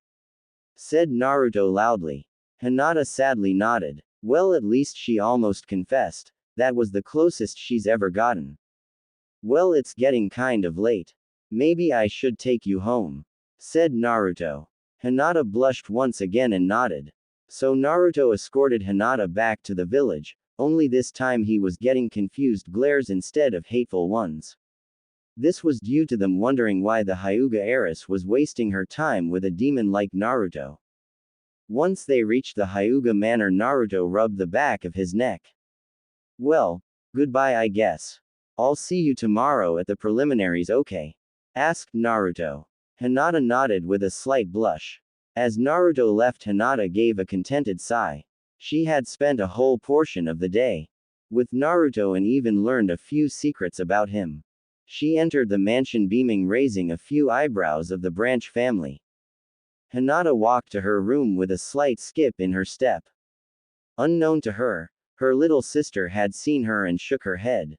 said Naruto loudly. Hinata sadly nodded. Well, at least she almost confessed. That was the closest she's ever gotten. Well, it's getting kind of late. Maybe I should take you home, said Naruto. Hinata blushed once again and nodded. So Naruto escorted Hinata back to the village. Only this time he was getting confused glares instead of hateful ones. This was due to them wondering why the Hyuga heiress was wasting her time with a demon like Naruto. Once they reached the Hyuga manor, Naruto rubbed the back of his neck. Well, goodbye, I guess. I'll see you tomorrow at the preliminaries, okay? Asked Naruto. Hinata nodded with a slight blush. As Naruto left, Hinata gave a contented sigh. She had spent a whole portion of the day with Naruto and even learned a few secrets about him. She entered the mansion beaming, raising a few eyebrows of the Branch family. Hinata walked to her room with a slight skip in her step. Unknown to her, her little sister had seen her and shook her head.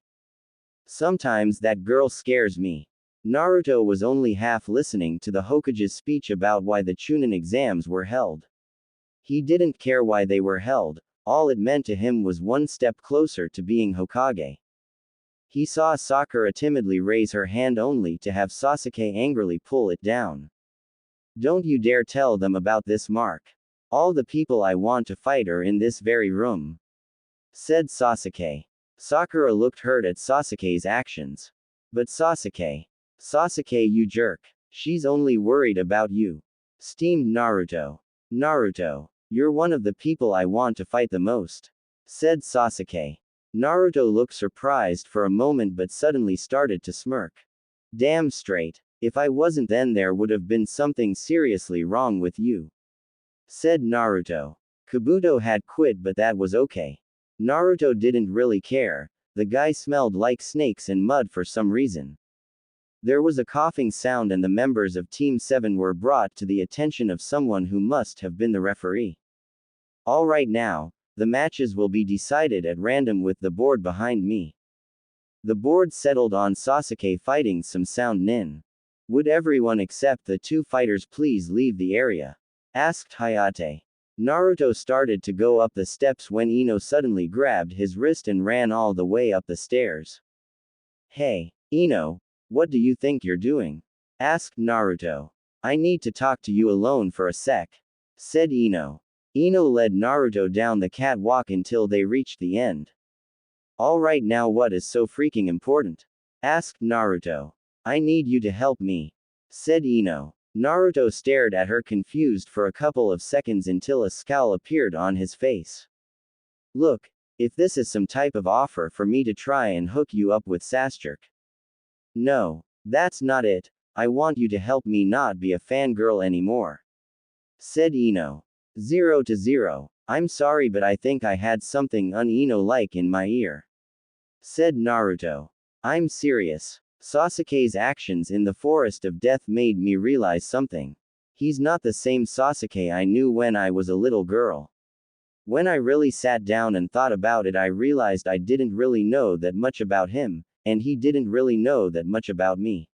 Sometimes that girl scares me. Naruto was only half listening to the Hokage's speech about why the Chunin exams were held. He didn't care why they were held, all it meant to him was one step closer to being Hokage. He saw Sakura timidly raise her hand only to have Sasuke angrily pull it down. Don't you dare tell them about this, mark. All the people I want to fight are in this very room, said Sasuke. Sakura looked hurt at Sasuke's actions. But Sasuke, you jerk. She's only worried about you, steamed Naruto. Naruto, you're one of the people I want to fight the most, said Sasuke. Naruto looked surprised for a moment but suddenly started to smirk. Damn straight. If I wasn't, then there would have been something seriously wrong with you, said Naruto. Kabuto had quit, but that was okay. Naruto didn't really care. The guy smelled like snakes and mud for some reason. There was a coughing sound and the members of Team 7 were brought to the attention of someone who must have been the referee. Alright now, the matches will be decided at random with the board behind me. The board settled on Sasuke fighting some sound nin. Would everyone except the two fighters please leave the area? Asked Hayate. Naruto started to go up the steps when Ino suddenly grabbed his wrist and ran all the way up the stairs. Hey, Ino, what do you think you're doing? Asked Naruto. I need to talk to you alone for a sec, said Ino. Ino led Naruto down the catwalk until they reached the end. Alright now what is so freaking important? Asked Naruto. I need you to help me, said Ino. Naruto stared at her confused for a couple of seconds until a scowl appeared on his face. Look, if this is some type of offer for me to try and hook you up with Sasuke. No, that's not it, I want you to help me not be a fangirl anymore, said Ino. 0-0, I'm sorry but I think I had something un-Ino-like in my ear, said Naruto. I'm serious. Sasuke's actions in the Forest of Death made me realize something. He's not the same Sasuke I knew when I was a little girl. When I really sat down and thought about it, I realized I didn't really know that much about him, and he didn't really know that much about me,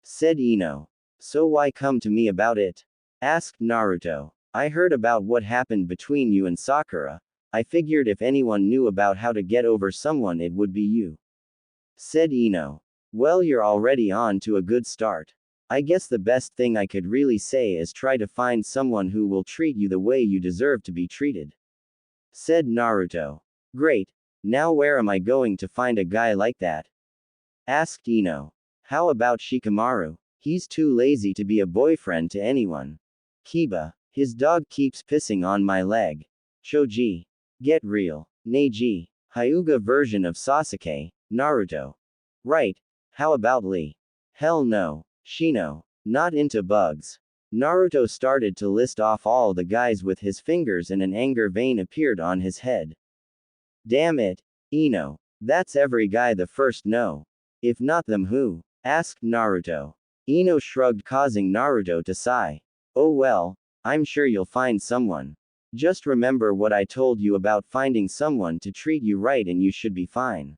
said Ino. So why come to me about it? Asked Naruto. I heard about what happened between you and Sakura. I figured if anyone knew about how to get over someone it would be you, said Ino. Well, you're already on to a good start. I guess the best thing I could really say is try to find someone who will treat you the way you deserve to be treated, said Naruto. Great. Now where am I going to find a guy like that? Asked Ino. How about Shikamaru? He's too lazy to be a boyfriend to anyone. Kiba. His dog keeps pissing on my leg. Choji. Get real. Neji. Hyuga version of Sasuke, Naruto. Right. How about Lee? Hell no. Shino. Not into bugs. Naruto started to list off all the guys with his fingers and an anger vein appeared on his head. Damn it, Ino. That's every guy the first no. If not them who? Asked Naruto. Ino shrugged, causing Naruto to sigh. Oh well, I'm sure you'll find someone. Just remember what I told you about finding someone to treat you right and you should be fine,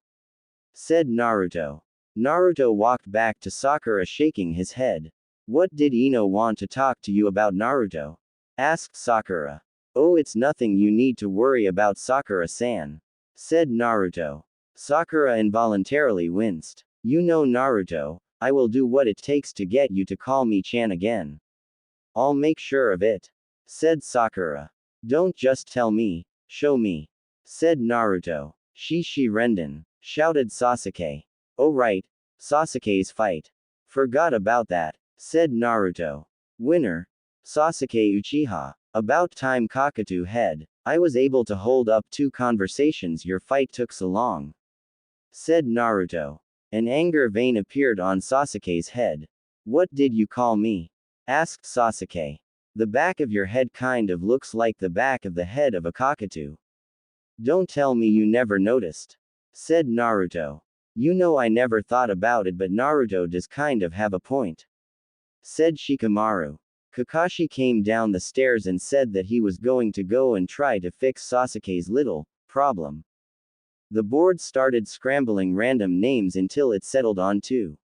said Naruto. Naruto walked back to Sakura shaking his head. What did Ino want to talk to you about, Naruto? Asked Sakura. Oh, it's nothing you need to worry about, Sakura-san, said Naruto. Sakura involuntarily winced. You know, Naruto, I will do what it takes to get you to call me Chan again. I'll make sure of it, said Sakura. Don't just tell me, show me, said Naruto. Shishi Renden, shouted Sasuke. Oh right, Sasuke's fight. Forgot about that, said Naruto. Winner, Sasuke Uchiha. About time, Kakato head. I was able to hold up 2 conversations your fight took so long, said Naruto. An anger vein appeared on Sasuke's head. What did you call me? Asked Sasuke. The back of your head kind of looks like the back of the head of a cockatoo. Don't tell me you never noticed, said Naruto. You know I never thought about it, but Naruto does kind of have a point, said Shikamaru. Kakashi came down the stairs and said that he was going to go and try to fix Sasuke's little problem. The board started scrambling random names until it settled on 2.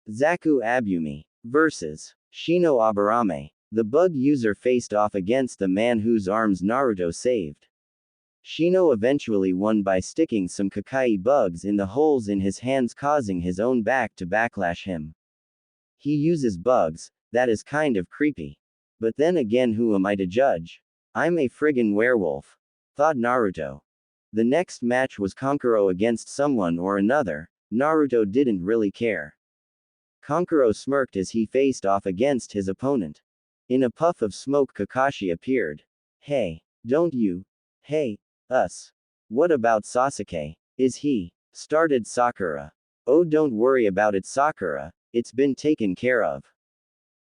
Zaku Abumi versus Shino Aburame. The bug user faced off against the man whose arms Naruto saved. Shino eventually won by sticking some Kakai bugs in the holes in his hands, causing his own back to backlash him. He uses bugs, that is kind of creepy. But then again, who am I to judge? I'm a friggin' werewolf, thought Naruto. The next match was Kankuro against someone or another. Naruto didn't really care. Kankuro smirked as he faced off against his opponent. In a puff of smoke, Kakashi appeared. Hey, don't you? Hey, us. What about Sasuke? Is he? Started Sakura. Oh, don't worry about it, Sakura, it's been taken care of.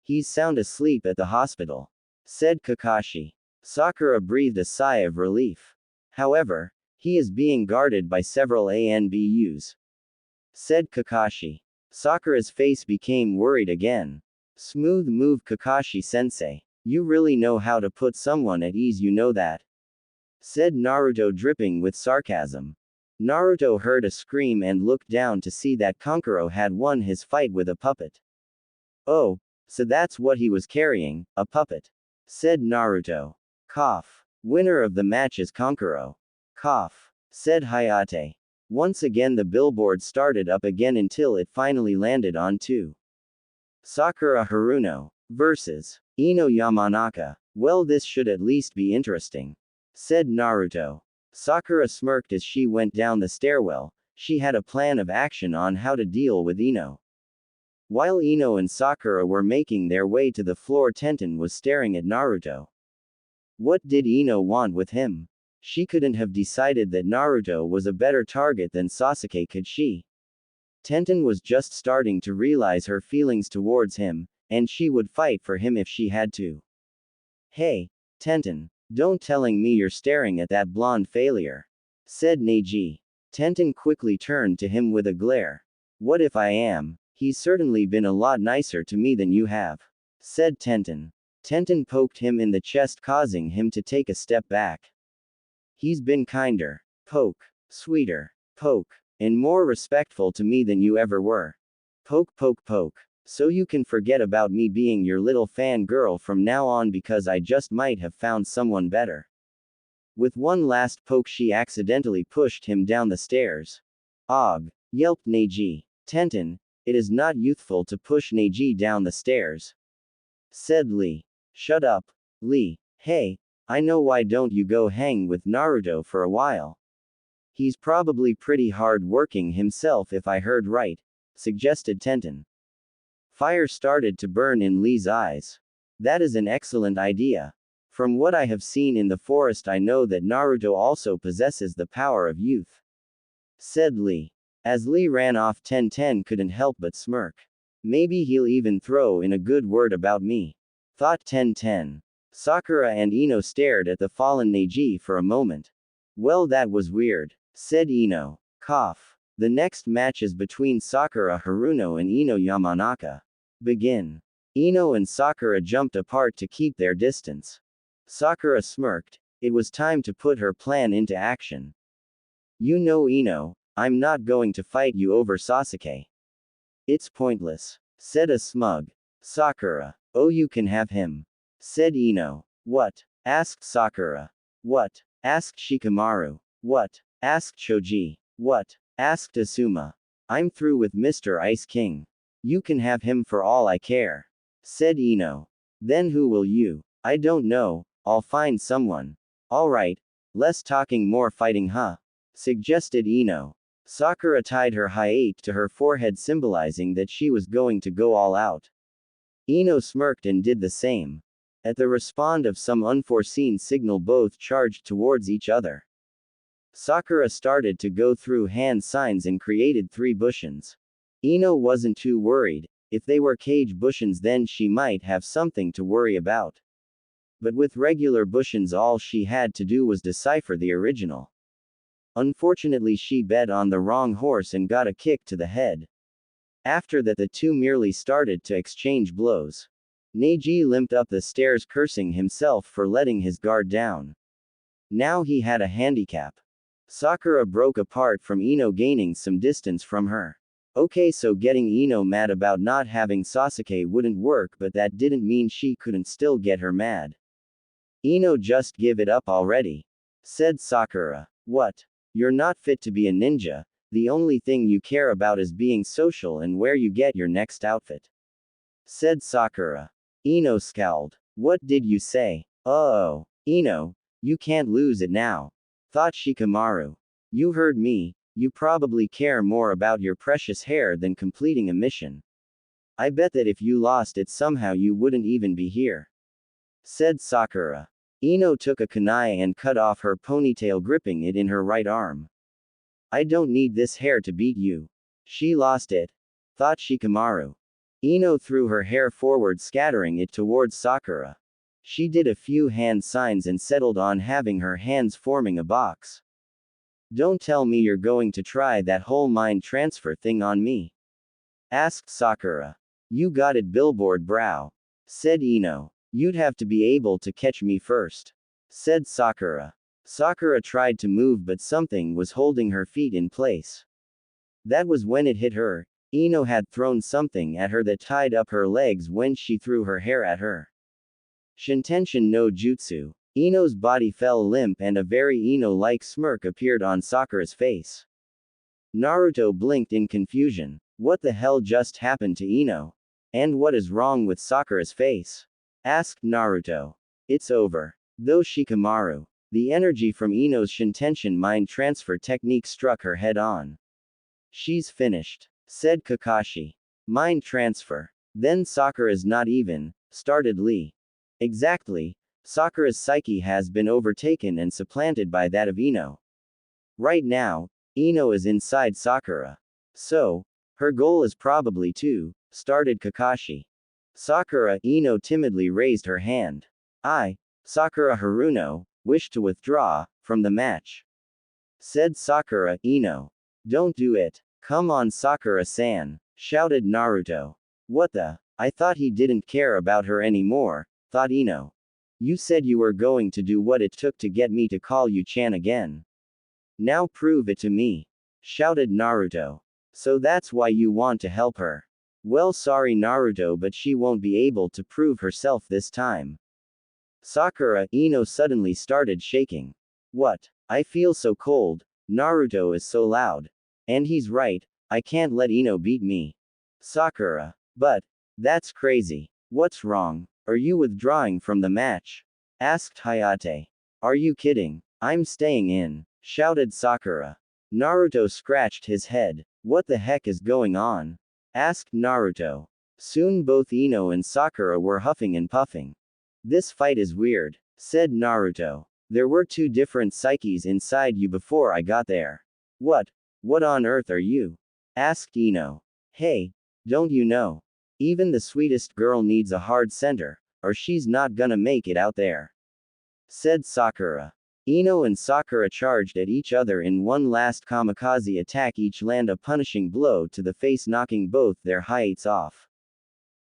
He's sound asleep at the hospital, said Kakashi. Sakura breathed a sigh of relief. However, he is being guarded by several ANBUs, said Kakashi. Sakura's face became worried again. Smooth move, Kakashi-sensei. You really know how to put someone at ease, you know that, said Naruto, dripping with sarcasm. Naruto heard a scream and looked down to see that Kankuro had won his fight with a puppet. Oh, so that's what he was carrying, a puppet, said Naruto. Cough. Winner of the match is Kankuro. Cough, said Hayate. Once again the billboard started up again until it finally landed on 2. Sakura Haruno versus Ino Yamanaka. Well, this should at least be interesting, said Naruto. Sakura smirked as she went down the stairwell. She had a plan of action on how to deal with Ino. While Ino and Sakura were making their way to the floor, Tenten was staring at Naruto. What did Ino want with him? She couldn't have decided that Naruto was a better target than Sasuke, could she? Tenten was just starting to realize her feelings towards him, and she would fight for him if she had to. Hey, Tenten, don't telling me you're staring at that blonde failure, said Neji. Tenten quickly turned to him with a glare. What if I am? He's certainly been a lot nicer to me than you have, said Tenten. Tenten poked him in the chest, causing him to take a step back. He's been kinder, poke, sweeter, poke, and more respectful to me than you ever were. Poke, poke, poke. So you can forget about me being your little fangirl from now on, because I just might have found someone better. With one last poke, she accidentally pushed him down the stairs. Og, yelped Neji. Tenten, it is not youthful to push Neji down the stairs, said Lee. Shut up, Lee. Hey, I know, why don't you go hang with Naruto for a while? He's probably pretty hard working himself, if I heard right, suggested Tenten. Fire started to burn in Lee's eyes. That is an excellent idea. From what I have seen in the forest, I know that Naruto also possesses the power of youth, said Lee. As Lee ran off, Tenten couldn't help but smirk. Maybe he'll even throw in a good word about me, thought Tenten. Sakura and Ino stared at the fallen Neji for a moment. Well, that was weird, said Ino. Cough. The next match is between Sakura Haruno and Ino Yamanaka. Begin. Ino and Sakura jumped apart to keep their distance. Sakura smirked. It was time to put her plan into action. You know, Ino, I'm not going to fight you over Sasuke. It's pointless, said a smug Sakura. Oh, you can have him, said Ino. What? Asked Sakura. What? Asked Shikamaru. What? Asked Choji. What? Asked Asuma. I'm through with Mr. Ice King. You can have him for all I care, said Ino. Then who will you? I don't know, I'll find someone. Alright, less talking, more fighting, huh? Suggested Ino. Sakura tied her hayate to her forehead, symbolizing that she was going to go all out. Ino smirked and did the same. At the respond of some unforeseen signal, both charged towards each other. Sakura started to go through hand signs and created 3 bushins. Ino wasn't too worried. If they were cage bushins, then she might have something to worry about. But with regular bushins, all she had to do was decipher the original. Unfortunately, she bet on the wrong horse and got a kick to the head. After that, the two merely started to exchange blows. Neji limped up the stairs, cursing himself for letting his guard down. Now he had a handicap. Sakura broke apart from Ino, gaining some distance from her. Okay, so getting Ino mad about not having Sasuke wouldn't work, but that didn't mean she couldn't still get her mad. Ino, just give it up already, said Sakura. What? You're not fit to be a ninja. The only thing you care about is being social and where you get your next outfit, said Sakura. Ino scowled. What did you say? Oh, Ino, you can't lose it now, thought Shikamaru. You heard me. You probably care more about your precious hair than completing a mission. I bet that if you lost it somehow, you wouldn't even be here, said Sakura. Ino took a kunai and cut off her ponytail, gripping it in her right arm. I don't need this hair to beat you. She lost it, thought Shikamaru. Ino threw her hair forward, scattering it towards Sakura. She did a few hand signs and settled on having her hands forming a box. Don't tell me you're going to try that whole mind transfer thing on me. Asked Sakura. You got it, billboard brow. Said Ino. You'd have to be able to catch me first. Said Sakura. Sakura tried to move, but something was holding her feet in place. That was when it hit her. Ino had thrown something at her that tied up her legs when she threw her hair at her. Shintenshin no Jutsu. Ino's body fell limp and a very Ino-like smirk appeared on Sakura's face. Naruto blinked in confusion. What the hell just happened to Ino? And what is wrong with Sakura's face? Asked Naruto. It's over. Though Shikamaru. The energy from Ino's Shintenshin mind transfer technique struck her head on. She's finished. Said Kakashi. Mind transfer. Then Sakura's not even, started Lee. Exactly. Sakura's psyche has been overtaken and supplanted by that of Ino. Right now, Ino is inside Sakura. So, her goal is probably to, started Kakashi. Sakura, Ino timidly raised her hand. I, Sakura Haruno, wish to withdraw, from the match. Said Sakura, Ino. Don't do it. Come on Sakura-san, shouted Naruto. What the? I thought he didn't care about her anymore, thought Ino. You said you were going to do what it took to get me to call you Chan again. Now prove it to me, shouted Naruto. So that's why you want to help her. Well, sorry Naruto, but she won't be able to prove herself this time. Sakura, Ino suddenly started shaking. What? I feel so cold. Naruto is so loud. And he's right, I can't let Ino beat me. Sakura. But, that's crazy. What's wrong? Are you withdrawing from the match? Asked Hayate. Are you kidding? I'm staying in, shouted Sakura. Naruto scratched his head. What the heck is going on? Asked Naruto. Soon both Ino and Sakura were huffing and puffing. This fight is weird, said Naruto. There were two different psyches inside you before I got there. What on earth are you? Asked Ino. Hey, don't you know? Even the sweetest girl needs a hard center, or she's not gonna make it out there. Said Sakura. Ino and Sakura charged at each other in one last kamikaze attack, each land a punishing blow to the face, knocking both their heights off.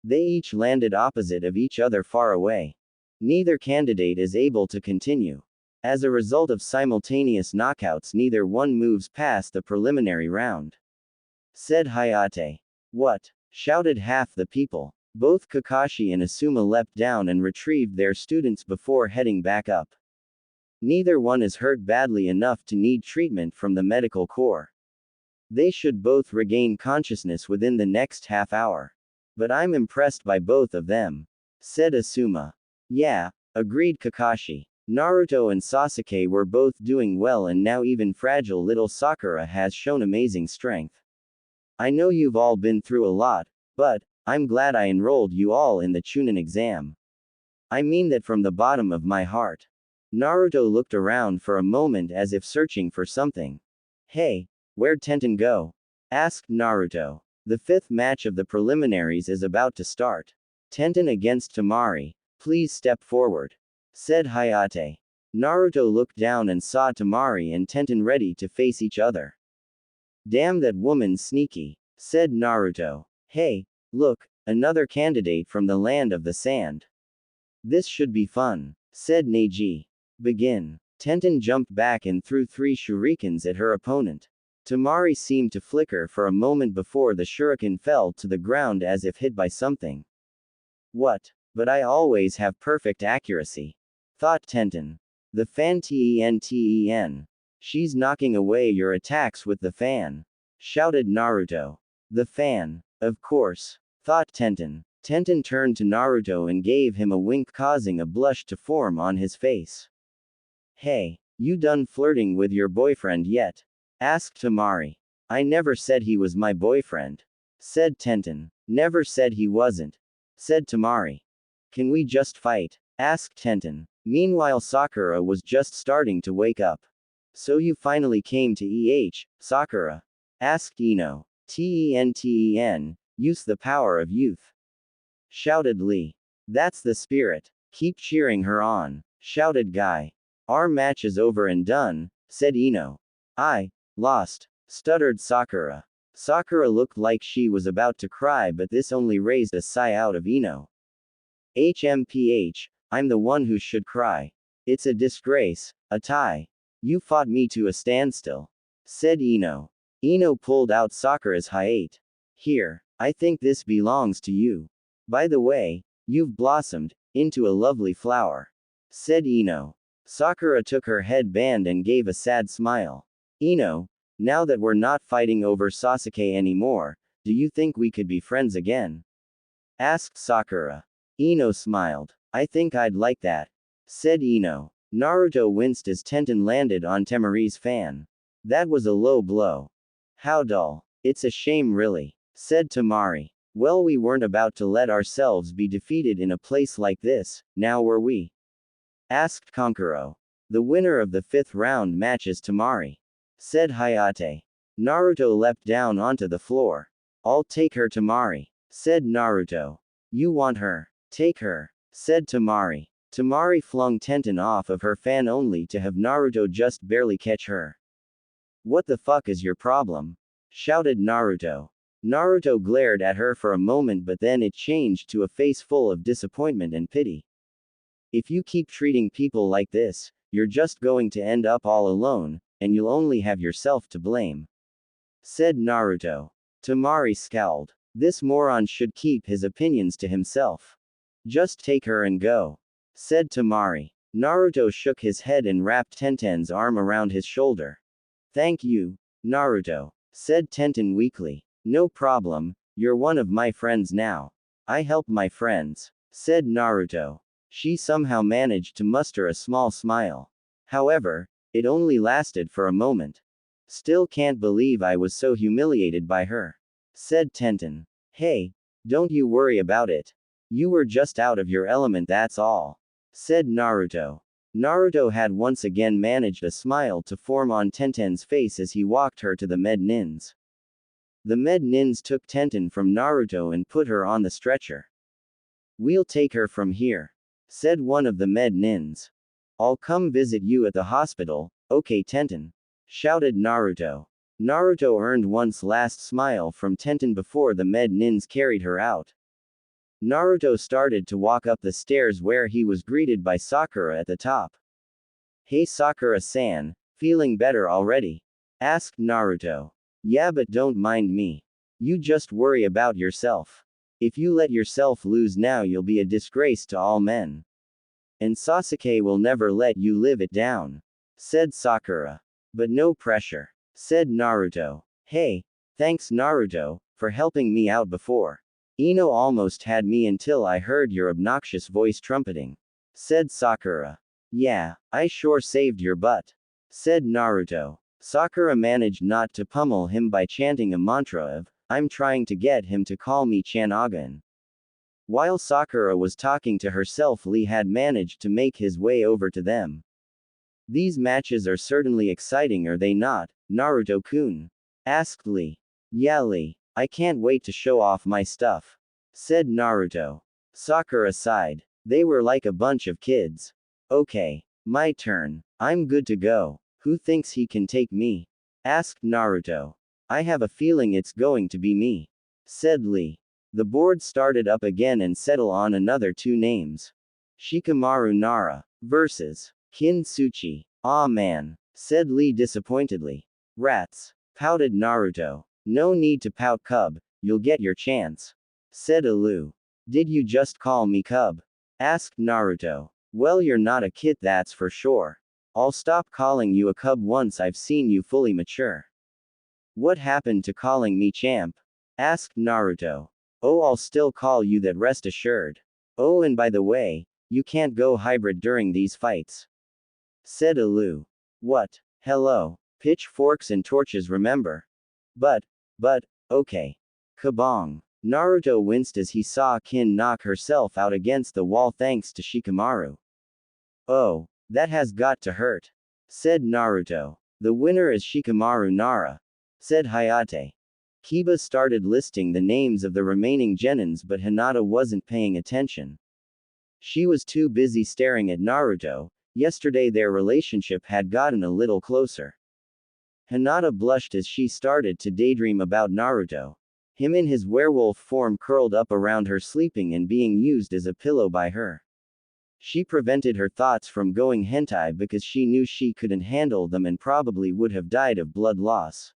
They each landed opposite of each other far away. Neither candidate is able to continue. As a result of simultaneous knockouts, neither one moves past the preliminary round. Said Hayate. What? Shouted half the people. Both Kakashi and Asuma leapt down and retrieved their students before heading back up. Neither one is hurt badly enough to need treatment from the medical corps. They should both regain consciousness within the next half hour. But I'm impressed by both of them. Said Asuma. Yeah, agreed Kakashi. Naruto and Sasuke were both doing well, and now even fragile little Sakura has shown amazing strength. I know you've all been through a lot, but I'm glad I enrolled you all in the Chunin exam. I mean that from the bottom of my heart. Naruto looked around for a moment as if searching for something. Hey, where'd Tenten go? Asked Naruto. The fifth match of the preliminaries is about to start. Tenten against Temari. Please step forward. Said Hayate. Naruto looked down and saw Temari and Tenten ready to face each other. Damn, that woman's sneaky, said Naruto. Hey, look, another candidate from the land of the sand. This should be fun, said Neji. Begin. Tenten jumped back and threw 3 shurikens at her opponent. Temari seemed to flicker for a moment before the shuriken fell to the ground as if hit by something. What? But I always have perfect accuracy, thought Tenten. The fan ten. She's knocking away your attacks with the fan, shouted Naruto. The fan, of course, thought Tenten. Tenten turned to Naruto and gave him a wink, causing a blush to form on his face. Hey, you done flirting with your boyfriend yet? Asked Temari. I never said he was my boyfriend, said Tenten. Never said he wasn't, said Temari. Can we just fight? Asked Tenten. Meanwhile, Sakura was just starting to wake up. So you finally came to Sakura? Asked Ino. Ten, use the power of youth, shouted Lee. That's the spirit. Keep cheering her on, shouted Guy. Our match is over and done, said Ino. I lost, stuttered Sakura. Sakura looked like she was about to cry, but this only raised a sigh out of Ino. HMPH, I'm the one who should cry. It's a disgrace, a tie. You fought me to a standstill, said Ino. Ino pulled out Sakura's hayate. Here, I think this belongs to you. By the way, you've blossomed into a lovely flower, said Ino. Sakura took her headband and gave a sad smile. Ino, now that we're not fighting over Sasuke anymore, do you think we could be friends again? Asked Sakura. Ino smiled. I think I'd like that, said Ino. Naruto winced as Tenten landed on Temari's fan. That was a low blow. How dull. It's a shame really, said Temari. Well, we weren't about to let ourselves be defeated in a place like this, now were we? Asked Kankuro. The winner of the 5th round match is Temari, said Hayate. Naruto leapt down onto the floor. I'll take her, Temari, said Naruto. You want her? Take her, said Temari. Temari flung Tenten off of her fan only to have Naruto just barely catch her. What the fuck is your problem? Shouted Naruto. Naruto glared at her for a moment, but then it changed to a face full of disappointment and pity. If you keep treating people like this, you're just going to end up all alone, and you'll only have yourself to blame, said Naruto. Temari scowled. This moron should keep his opinions to himself. Just take her and go, said Temari. Naruto shook his head and wrapped Tenten's arm around his shoulder. Thank you, Naruto, said Tenten weakly. No problem, you're one of my friends now. I help my friends, said Naruto. She somehow managed to muster a small smile. However, it only lasted for a moment. Still can't believe I was so humiliated by her, said Tenten. Hey, don't you worry about it. You were just out of your element, that's all, said Naruto. Naruto had once again managed a smile to form on Tenten's face as he walked her to the med nins. The med nins took Tenten from Naruto and put her on the stretcher. We'll take her from here, said one of the med nins. I'll come visit you at the hospital, okay Tenten, shouted Naruto. Naruto earned one's last smile from Tenten before the med nins carried her out. Naruto started to walk up the stairs where he was greeted by Sakura at the top. Hey Sakura-san, feeling better already? Asked Naruto. Yeah, but don't mind me. You just worry about yourself. If you let yourself lose now, you'll be a disgrace to all men. And Sasuke will never let you live it down, said Sakura. But no pressure, said Naruto. Hey, thanks Naruto, for helping me out before. Ino almost had me until I heard your obnoxious voice trumpeting, said Sakura. Yeah, I sure saved your butt, said Naruto. Sakura managed not to pummel him by chanting a mantra of, I'm trying to get him to call me Chanagan. While Sakura was talking to herself, Lee had managed to make his way over to them. These matches are certainly exciting, are they not, Naruto-kun? Asked Lee. Yeah Lee, I can't wait to show off my stuff, said Naruto. Sakura sighed. They were like a bunch of kids. Okay, my turn. I'm good to go. Who thinks he can take me? Asked Naruto. I have a feeling it's going to be me, said Lee. The board started up again and settled on another 2 names. Shikamaru Nara versus Kintsuchi. Aw man, said Lee disappointedly. Rats, pouted Naruto. No need to pout cub, you'll get your chance, said Alu. Did you just call me cub? Asked Naruto. Well, you're not a kid, that's for sure. I'll stop calling you a cub once I've seen you fully mature. What happened to calling me champ? Asked Naruto. Oh, I'll still call you that, rest assured. Oh, and by the way, you can't go hybrid during these fights, said Alu. What? Hello. Pitchforks and torches, remember? But, okay. Kabong. Naruto winced as he saw Kin knock herself out against the wall thanks to Shikamaru. Oh, that has got to hurt, said Naruto. The winner is Shikamaru Nara, said Hayate. Kiba started listing the names of the remaining genins, but Hinata wasn't paying attention. She was too busy staring at Naruto. Yesterday their relationship had gotten a little closer. Hinata blushed as she started to daydream about Naruto. Him in his werewolf form curled up around her sleeping and being used as a pillow by her. She prevented her thoughts from going hentai because she knew she couldn't handle them and probably would have died of blood loss.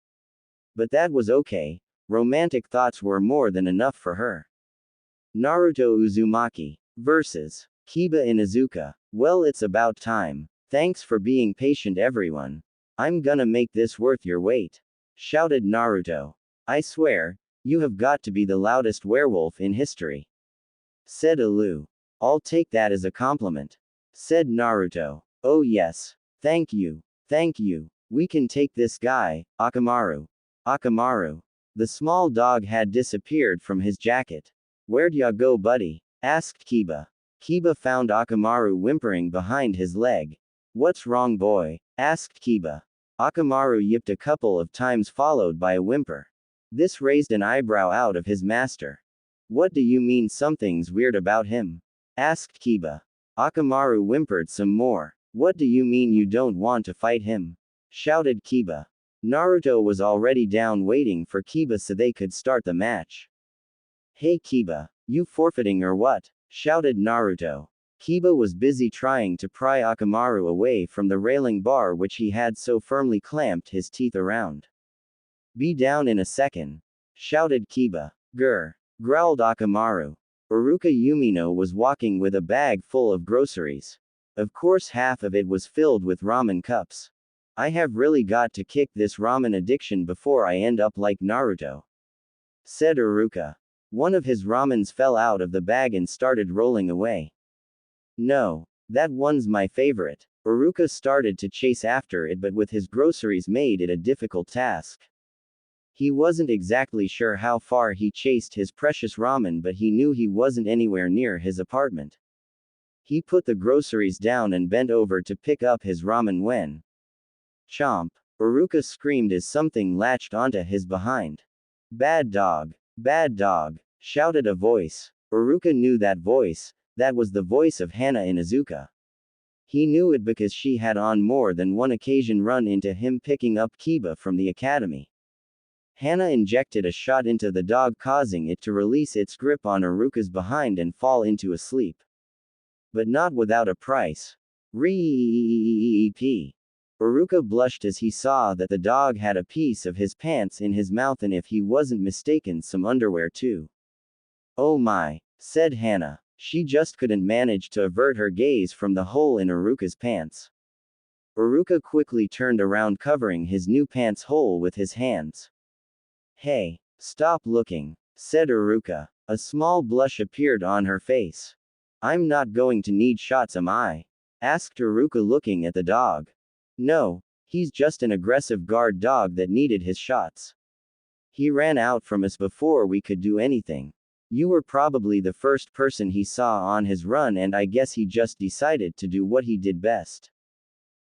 But that was okay. Romantic thoughts were more than enough for her. Naruto Uzumaki vs. Kiba Inuzuka. Well, it's about time. Thanks for being patient, everyone. I'm gonna make this worth your wait, shouted Naruto. I swear, you have got to be the loudest werewolf in history, said Alu. I'll take that as a compliment, said Naruto. Oh yes. Thank you. Thank you. We can take this guy, Akamaru. Akamaru. The small dog had disappeared from his jacket. Where'd ya go, buddy? Asked Kiba. Kiba found Akamaru whimpering behind his leg. What's wrong, boy? Asked Kiba. Akamaru yipped a couple of times followed by a whimper. This raised an eyebrow out of his master. What do you mean something's weird about him? Asked Kiba. Akamaru whimpered some more. What do you mean you don't want to fight him? Shouted Kiba. Naruto was already down waiting for Kiba so they could start the match. Hey Kiba, you forfeiting or what? Shouted Naruto. Kiba was busy trying to pry Akamaru away from the railing bar which he had so firmly clamped his teeth around. Be down in a second, shouted Kiba. Grr, growled Akamaru. Iruka Yumino was walking with a bag full of groceries. Of course, half of it was filled with ramen cups. I have really got to kick this ramen addiction before I end up like Naruto, said Iruka. One of his ramens fell out of the bag and started rolling away. No, that one's my favorite. Iruka started to chase after it, but with his groceries made it a difficult task. He wasn't exactly sure how far he chased his precious ramen, but he knew he wasn't anywhere near his apartment. He put the groceries down and bent over to pick up his ramen when chomp! Iruka screamed as something latched onto his behind. Bad dog! Bad dog! Shouted a voice. Iruka knew that voice. That was the voice of Hana Inuzuka. He knew it because she had on more than one occasion run into him picking up Kiba from the academy. Hana injected a shot into the dog, causing it to release its grip on Iruka's behind and fall into a sleep. But not without a price. Reep. Iruka blushed as he saw that the dog had a piece of his pants in his mouth and, if he wasn't mistaken, some underwear too. Oh my, said Hana. She just couldn't manage to avert her gaze from the hole in Iruka's pants. Iruka quickly turned around, covering his new pants hole with his hands. Hey, stop looking, said Iruka. A small blush appeared on her face. I'm not going to need shots, am I? Asked Iruka, looking at the dog. No, he's just an aggressive guard dog that needed his shots. He ran out from us before we could do anything. You were probably the first person he saw on his run, and I guess he just decided to do what he did best,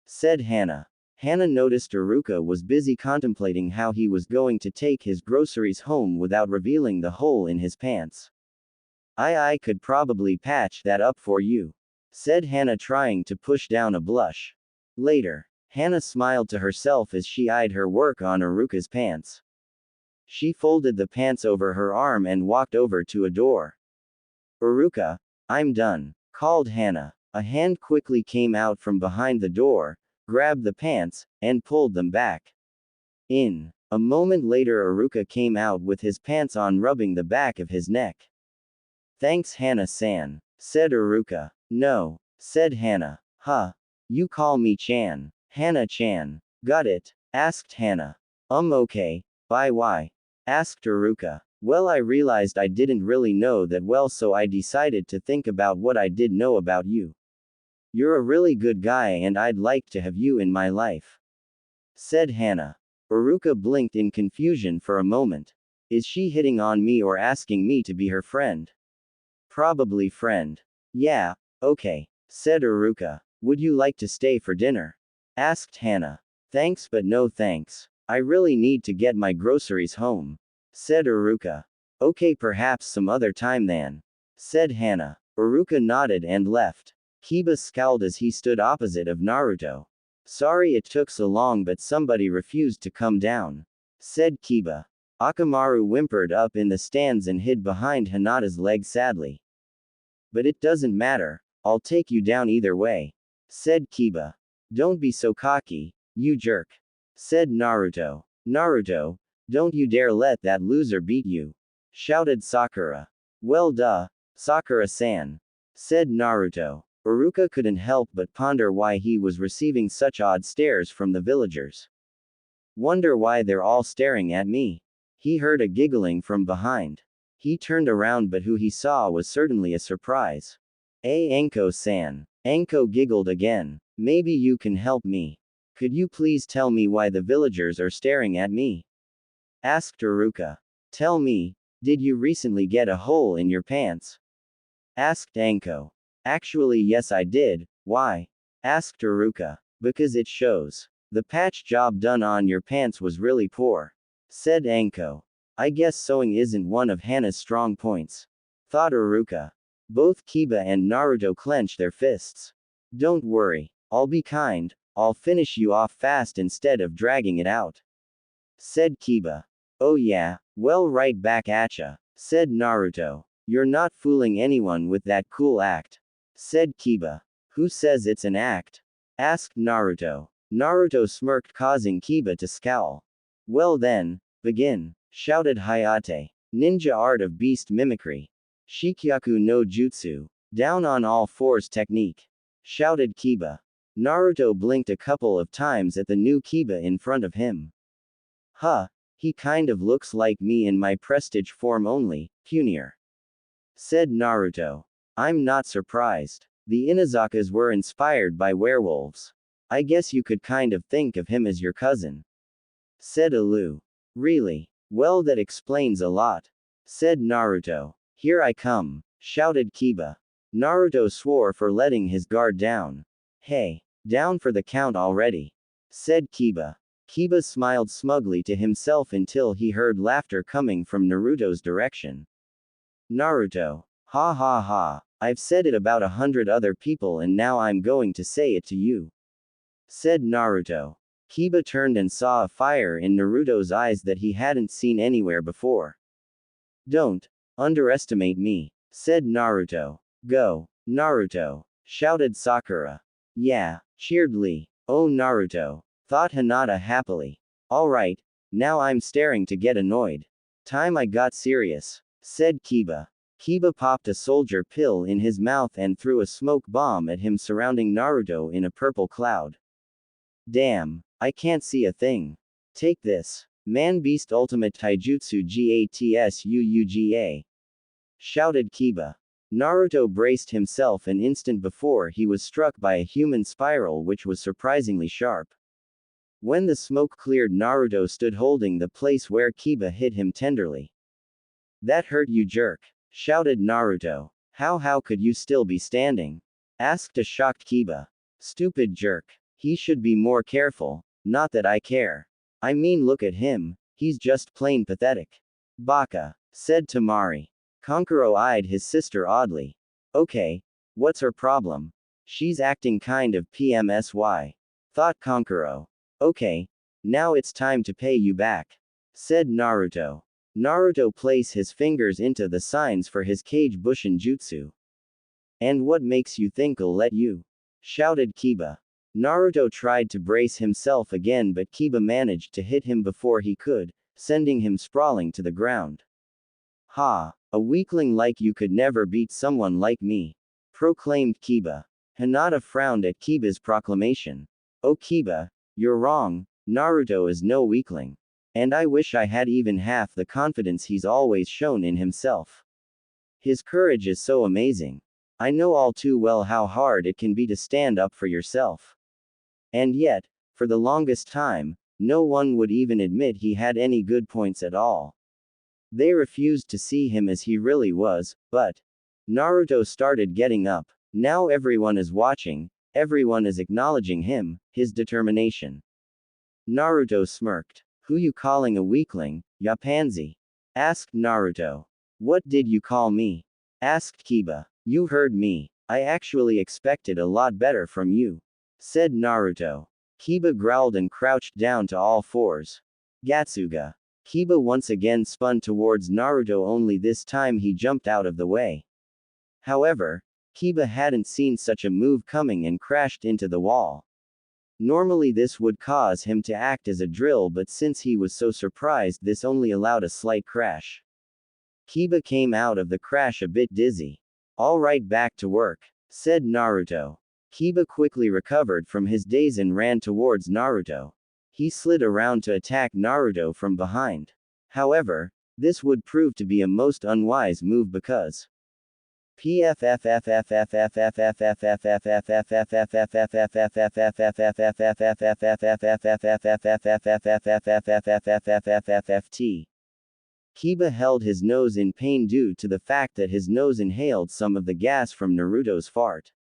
said Hana. Hana noticed Iruka was busy contemplating how he was going to take his groceries home without revealing the hole in his pants. I could probably patch that up for you, said Hana, trying to push down a blush. Later, Hana smiled to herself as she eyed her work on Iruka's pants. She folded the pants over her arm and walked over to a door. Iruka, I'm done, called Hana. A hand quickly came out from behind the door, grabbed the pants, and pulled them back. In a moment later, Iruka came out with his pants on, rubbing the back of his neck. Thanks, Hana-san, said Iruka. No, said Hana. Huh. You call me Chan. Hana-chan. Got it? Asked Hana. Okay. Bye. Why? Asked Iruka. Well, I realized I didn't really know that well, so I decided to think about what I did know about you. You're a really good guy and I'd like to have you in my life, said Hana. Iruka blinked in confusion for a moment. Is she hitting on me or asking me to be her friend? Probably friend. Yeah, okay, said Iruka. Would you like to stay for dinner? Asked Hana. Thanks, but no thanks. I really need to get my groceries home, said Iruka. Okay, perhaps some other time then, said Hana. Iruka nodded and left. Kiba scowled as he stood opposite of Naruto. Sorry it took so long, but somebody refused to come down, said Kiba. Akamaru whimpered up in the stands and hid behind Hinata's leg sadly. But it doesn't matter, I'll take you down either way, said Kiba. Don't be so cocky, you jerk, said Naruto. Naruto, don't you dare let that loser beat you, shouted Sakura. Well duh, Sakura-san, said Naruto. Iruka couldn't help but ponder why he was receiving such odd stares from the villagers. Wonder why they're all staring at me. He heard a giggling from behind. He turned around, but who he saw was certainly a surprise. Anko-san. Anko giggled again. Maybe you can help me. Could you please tell me why the villagers are staring at me? Asked Iruka. Tell me, did you recently get a hole in your pants? Asked Anko. Actually yes I did, why? Asked Iruka. Because it shows. The patch job done on your pants was really poor, said Anko. I guess sewing isn't one of Hana's strong points, thought Iruka. Both Kiba and Naruto clenched their fists. Don't worry, I'll be kind, I'll finish you off fast instead of dragging it out, said Kiba. Oh yeah, well right back atcha, said Naruto. You're not fooling anyone with that cool act, said Kiba. Who says it's an act? Asked Naruto. Naruto smirked, causing Kiba to scowl. Well then, begin, shouted Hayate. Ninja art of beast mimicry. Shikyaku no jutsu. Down on all fours technique, shouted Kiba. Naruto blinked a couple of times at the new Kiba in front of him. Huh, he kind of looks like me in my prestige form only, punier, said Naruto. I'm not surprised. The Inazakas were inspired by werewolves. I guess you could kind of think of him as your cousin, said Alu. Really? Well, that explains a lot, said Naruto. Here I come, shouted Kiba. Naruto swore for letting his guard down. Hey, down for the count already, said Kiba. Kiba smiled smugly to himself until he heard laughter coming from Naruto's direction. Naruto. Ha ha ha, I've said it about 100 other people and now I'm going to say it to you, said Naruto. Kiba turned and saw a fire in Naruto's eyes that he hadn't seen anywhere before. Don't underestimate me, said Naruto. Go, Naruto, shouted Sakura. Yeah, cheered Lee. Oh Naruto, thought Hinata happily. Alright, now I'm staring to get annoyed. Time I got serious, said Kiba. Kiba popped a soldier pill in his mouth and threw a smoke bomb at him, surrounding Naruto in a purple cloud. Damn, I can't see a thing. Take this. Man-Beast Ultimate Taijutsu GATSUUGA, shouted Kiba. Naruto braced himself an instant before he was struck by a human spiral which was surprisingly sharp. When the smoke cleared, Naruto stood holding the place where Kiba hit him tenderly. That hurt, you jerk, shouted Naruto. How could you still be standing? Asked a shocked Kiba. Stupid jerk. He should be more careful. Not that I care. I mean, look at him, he's just plain pathetic. Baka, said Temari. Kankuro eyed his sister oddly. Okay, what's her problem? She's acting kind of PMSY, thought Kankuro. Okay, now it's time to pay you back, said Naruto. Naruto placed his fingers into the signs for his Kage Bushin Jutsu. And what makes you think I'll let you? Shouted Kiba. Naruto tried to brace himself again, but Kiba managed to hit him before he could, sending him sprawling to the ground. Ha! A weakling like you could never beat someone like me, proclaimed Kiba. Hinata frowned at Kiba's proclamation. Oh Kiba, you're wrong, Naruto is no weakling. And I wish I had even half the confidence he's always shown in himself. His courage is so amazing. I know all too well how hard it can be to stand up for yourself. And yet, for the longest time, no one would even admit he had any good points at all. They refused to see him as he really was, but Naruto started getting up. Now everyone is watching, everyone is acknowledging him, his determination. Naruto smirked. Who you calling a weakling, ya pansy? Asked Naruto. What did you call me? Asked Kiba. You heard me. I actually expected a lot better from you, said Naruto. Kiba growled and crouched down to all fours. Gatsuga. Kiba once again spun towards Naruto, only this time he jumped out of the way. However, Kiba hadn't seen such a move coming and crashed into the wall. Normally this would cause him to act as a drill, but since he was so surprised, this only allowed a slight crash. Kiba came out of the crash a bit dizzy. All right, back to work, said Naruto. Kiba quickly recovered from his daze and ran towards Naruto. He slid around to attack Naruto from behind. However, this would prove to be a most unwise move because Kiba held his nose in pain due to the fact that his nose inhaled some of the gas from Naruto's fart.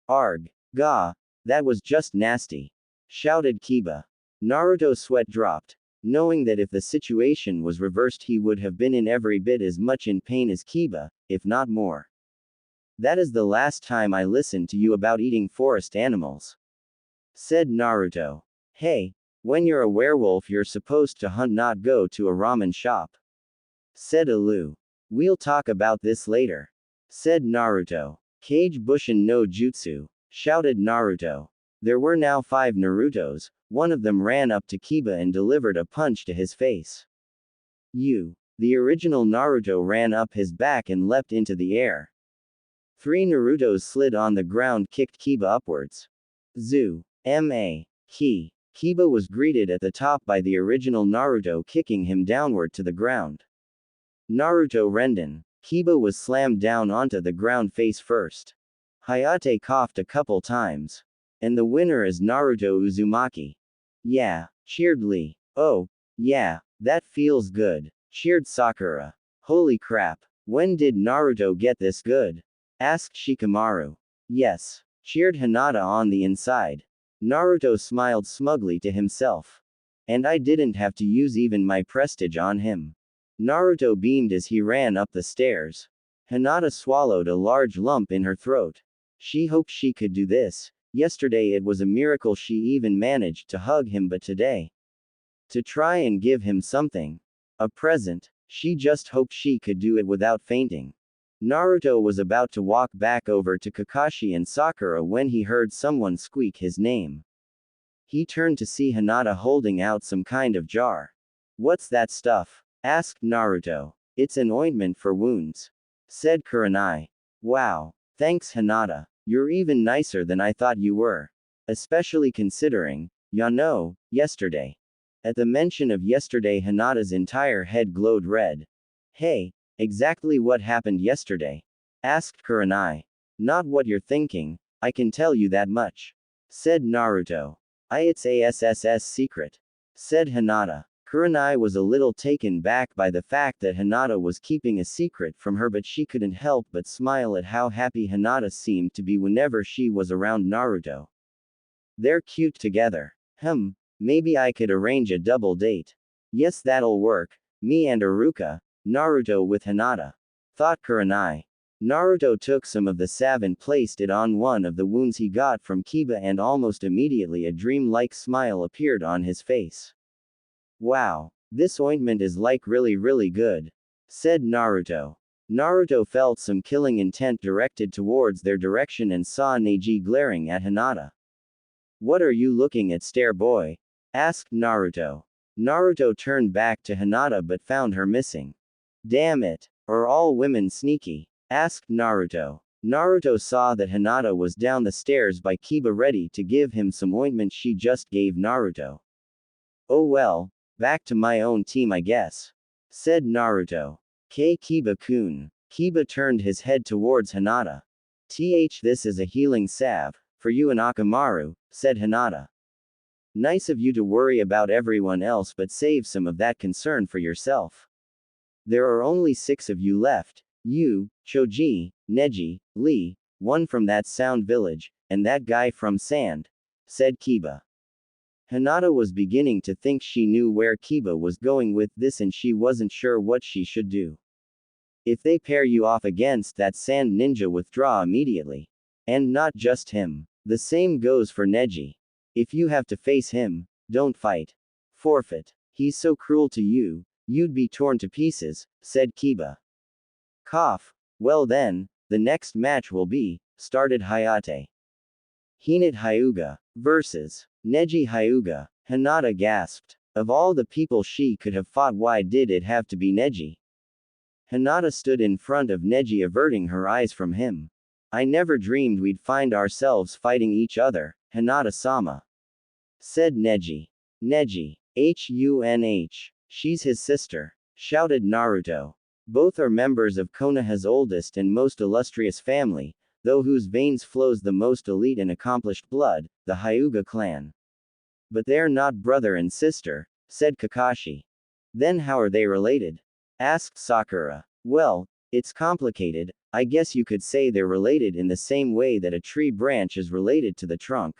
Arg. Gah. That was just nasty, shouted Kiba. Naruto's sweat dropped, knowing that if the situation was reversed he would have been in every bit as much in pain as Kiba, if not more. That is the last time I listened to you about eating forest animals, said Naruto. Hey, when you're a werewolf you're supposed to hunt, not go to a ramen shop, said Alu. We'll talk about this later, said Naruto. Kage Bushin no Jutsu, shouted Naruto. There were now 5 Narutos. One of them ran up to Kiba and delivered a punch to his face. The original Naruto ran up his back and leapt into the air. 3 Narutos slid on the ground, kicked Kiba upwards. Kiba was greeted at the top by the original Naruto, kicking him downward to the ground. Naruto Renden. Kiba was slammed down onto the ground face first. Hayate coughed a couple times. And the winner is Naruto Uzumaki. Yeah, cheered Lee. Oh, yeah, that feels good, cheered Sakura. Holy crap, when did Naruto get this good? Asked Shikamaru. Yes, cheered Hinata on the inside. Naruto smiled smugly to himself. And I didn't have to use even my prestige on him. Naruto beamed as he ran up the stairs. Hinata swallowed a large lump in her throat. She hoped she could do this. Yesterday it was a miracle she even managed to hug him, but today, to try and give him something, a present, she just hoped she could do it without fainting. Naruto was about to walk back over to Kakashi and Sakura when he heard someone squeak his name. He turned to see Hinata holding out some kind of jar. What's that stuff? Asked Naruto. It's an ointment for wounds, said Kurenai. Wow. Thanks Hinata. You're even nicer than I thought you were. Especially considering, yesterday. At the mention of yesterday, Hinata's entire head glowed red. Hey, exactly what happened yesterday? Asked Kurenai. Not what you're thinking, I can tell you that much, said Naruto. It's a secret, said Hinata. Kurenai was a little taken back by the fact that Hinata was keeping a secret from her, but she couldn't help but smile at how happy Hinata seemed to be whenever she was around Naruto. They're cute together. Maybe I could arrange a double date. Yes, that'll work. Me and Aruka, Naruto with Hinata, thought Kurenai. Naruto took some of the salve and placed it on one of the wounds he got from Kiba, and almost immediately a dream-like smile appeared on his face. Wow, this ointment is like really good, said Naruto. Naruto felt some killing intent directed towards their direction and saw Neji glaring at Hinata. What are you looking at, stare boy? Asked Naruto. Naruto turned back to Hinata but found her missing. Damn it, are all women sneaky? Asked Naruto. Naruto saw that Hinata was down the stairs by Kiba ready to give him some ointment she just gave Naruto. Oh well, back to my own team I guess, said Naruto. Kiba-kun. Kiba turned his head towards Hinata. This is a healing salve, for you and Akamaru, said Hinata. Nice of you to worry about everyone else but save some of that concern for yourself. There are only 6 of you left, you, Choji, Neji, Lee, one from that Sound Village, and that guy from Sand, said Kiba. Hinata was beginning to think she knew where Kiba was going with this and she wasn't sure what she should do. If they pair you off against that sand ninja, withdraw immediately. And not just him. The same goes for Neji. If you have to face him, don't fight. Forfeit. He's so cruel to you, you'd be torn to pieces, said Kiba. Cough. Well then, the next match will be, started Hayate. Hinata Hyuga versus Neji Hyuga. Hinata gasped. Of all the people she could have fought, why did it have to be Neji? Hinata stood in front of Neji, averting her eyes from him. I never dreamed we'd find ourselves fighting each other, Hinata-sama, said Neji. Neji. Hunh. She's his sister, shouted Naruto. Both are members of Konoha's oldest and most illustrious family, though whose veins flows the most elite and accomplished blood, the Hyuga clan. But they're not brother and sister, said Kakashi. Then how are they related? Asked Sakura. Well, it's complicated. I guess you could say they're related in the same way that a tree branch is related to the trunk,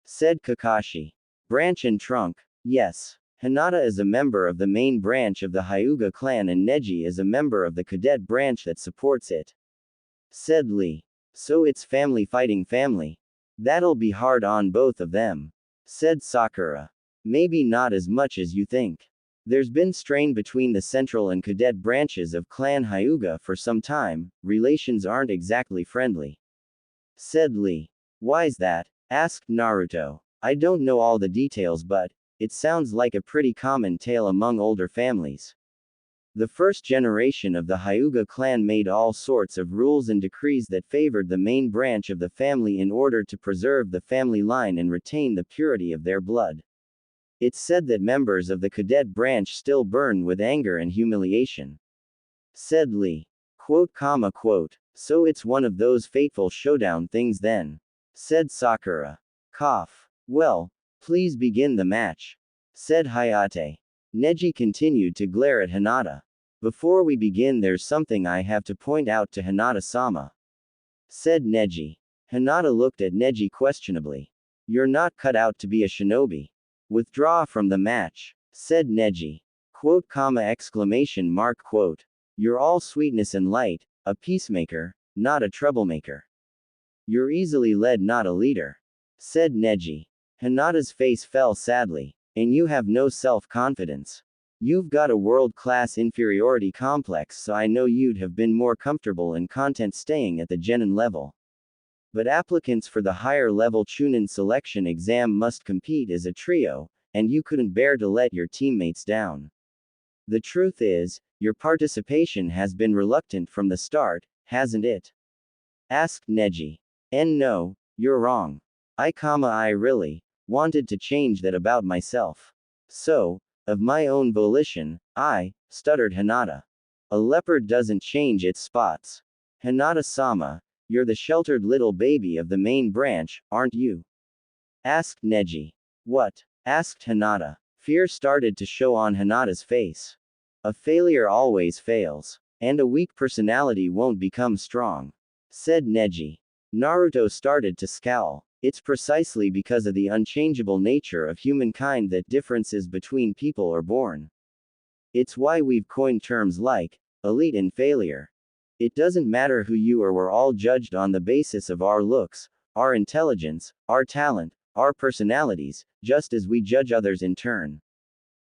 said Kakashi. Branch and trunk. Yes. Hinata is a member of the main branch of the Hyuga clan and Neji is a member of the cadet branch that supports it, said Lee. So it's family fighting family. That'll be hard on both of them, said Sakura. Maybe not as much as you think. There's been strain between the central and cadet branches of Clan Hyuga for some time, relations aren't exactly friendly, said Lee. Why's that? Asked Naruto. I don't know all the details, but it sounds like a pretty common tale among older families. The first generation of the Hyuga clan made all sorts of rules and decrees that favored the main branch of the family in order to preserve the family line and retain the purity of their blood. It's said that members of the cadet branch still burn with anger and humiliation, said Lee. Quote, quote. So it's one of those fateful showdown things then, said Sakura. Cough. Well, please begin the match, said Hayate. Neji continued to glare at Hinata. Before we begin, there's something I have to point out to Hinata-sama, said Neji. Hinata looked at Neji questionably. You're not cut out to be a shinobi. Withdraw from the match, said Neji. Quote, exclamation mark, quote. You're all sweetness and light, a peacemaker, not a troublemaker. You're easily led, not a leader, said Neji. Hinata's face fell sadly. And you have no self-confidence. You've got a world-class inferiority complex, so I know you'd have been more comfortable and content staying at the genin level. But applicants for the higher level Chunin selection exam must compete as a trio, and you couldn't bear to let your teammates down. The truth is, your participation has been reluctant from the start, hasn't it? Asked Neji. No, you're wrong. I really wanted to change that about myself. So, of my own volition, stuttered Hinata. A leopard doesn't change its spots. Hinata-sama, you're the sheltered little baby of the main branch, aren't you? Asked Neji. What? Asked Hinata. Fear started to show on Hinata's face. A failure always fails. And a weak personality won't become strong, said Neji. Naruto started to scowl. It's precisely because of the unchangeable nature of humankind that differences between people are born. It's why we've coined terms like elite and failure. It doesn't matter who you are, we're all judged on the basis of our looks, our intelligence, our talent, our personalities, just as we judge others in turn.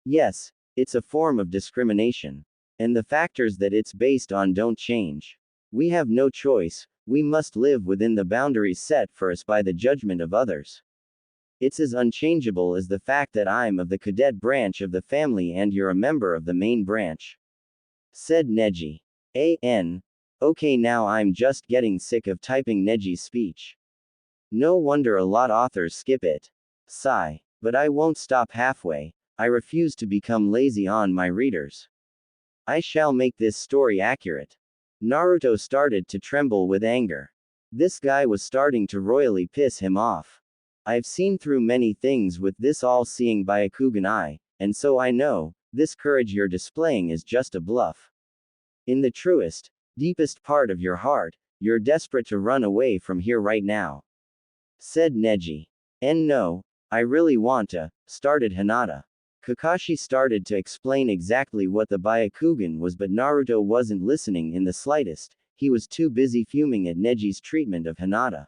Yes, it's a form of discrimination. And the factors that it's based on don't change. We have no choice. We must live within the boundaries set for us by the judgment of others. It's as unchangeable as the fact that I'm of the cadet branch of the family and you're a member of the main branch, said Neji. Okay, now I'm just getting sick of typing Neji's speech. No wonder a lot authors skip it. Sigh. But I won't stop halfway. I refuse to become lazy on my readers. I shall make this story accurate. Naruto started to tremble with anger. This guy was starting to royally piss him off. I've seen through many things with this all-seeing Byakugan eye, and so I know, this courage you're displaying is just a bluff. In the truest, deepest part of your heart, you're desperate to run away from here right now, said Neji. No, I really want to, started Hinata. Kakashi started to explain exactly what the Byakugan was, but Naruto wasn't listening in the slightest. He was too busy fuming at Neji's treatment of Hinata.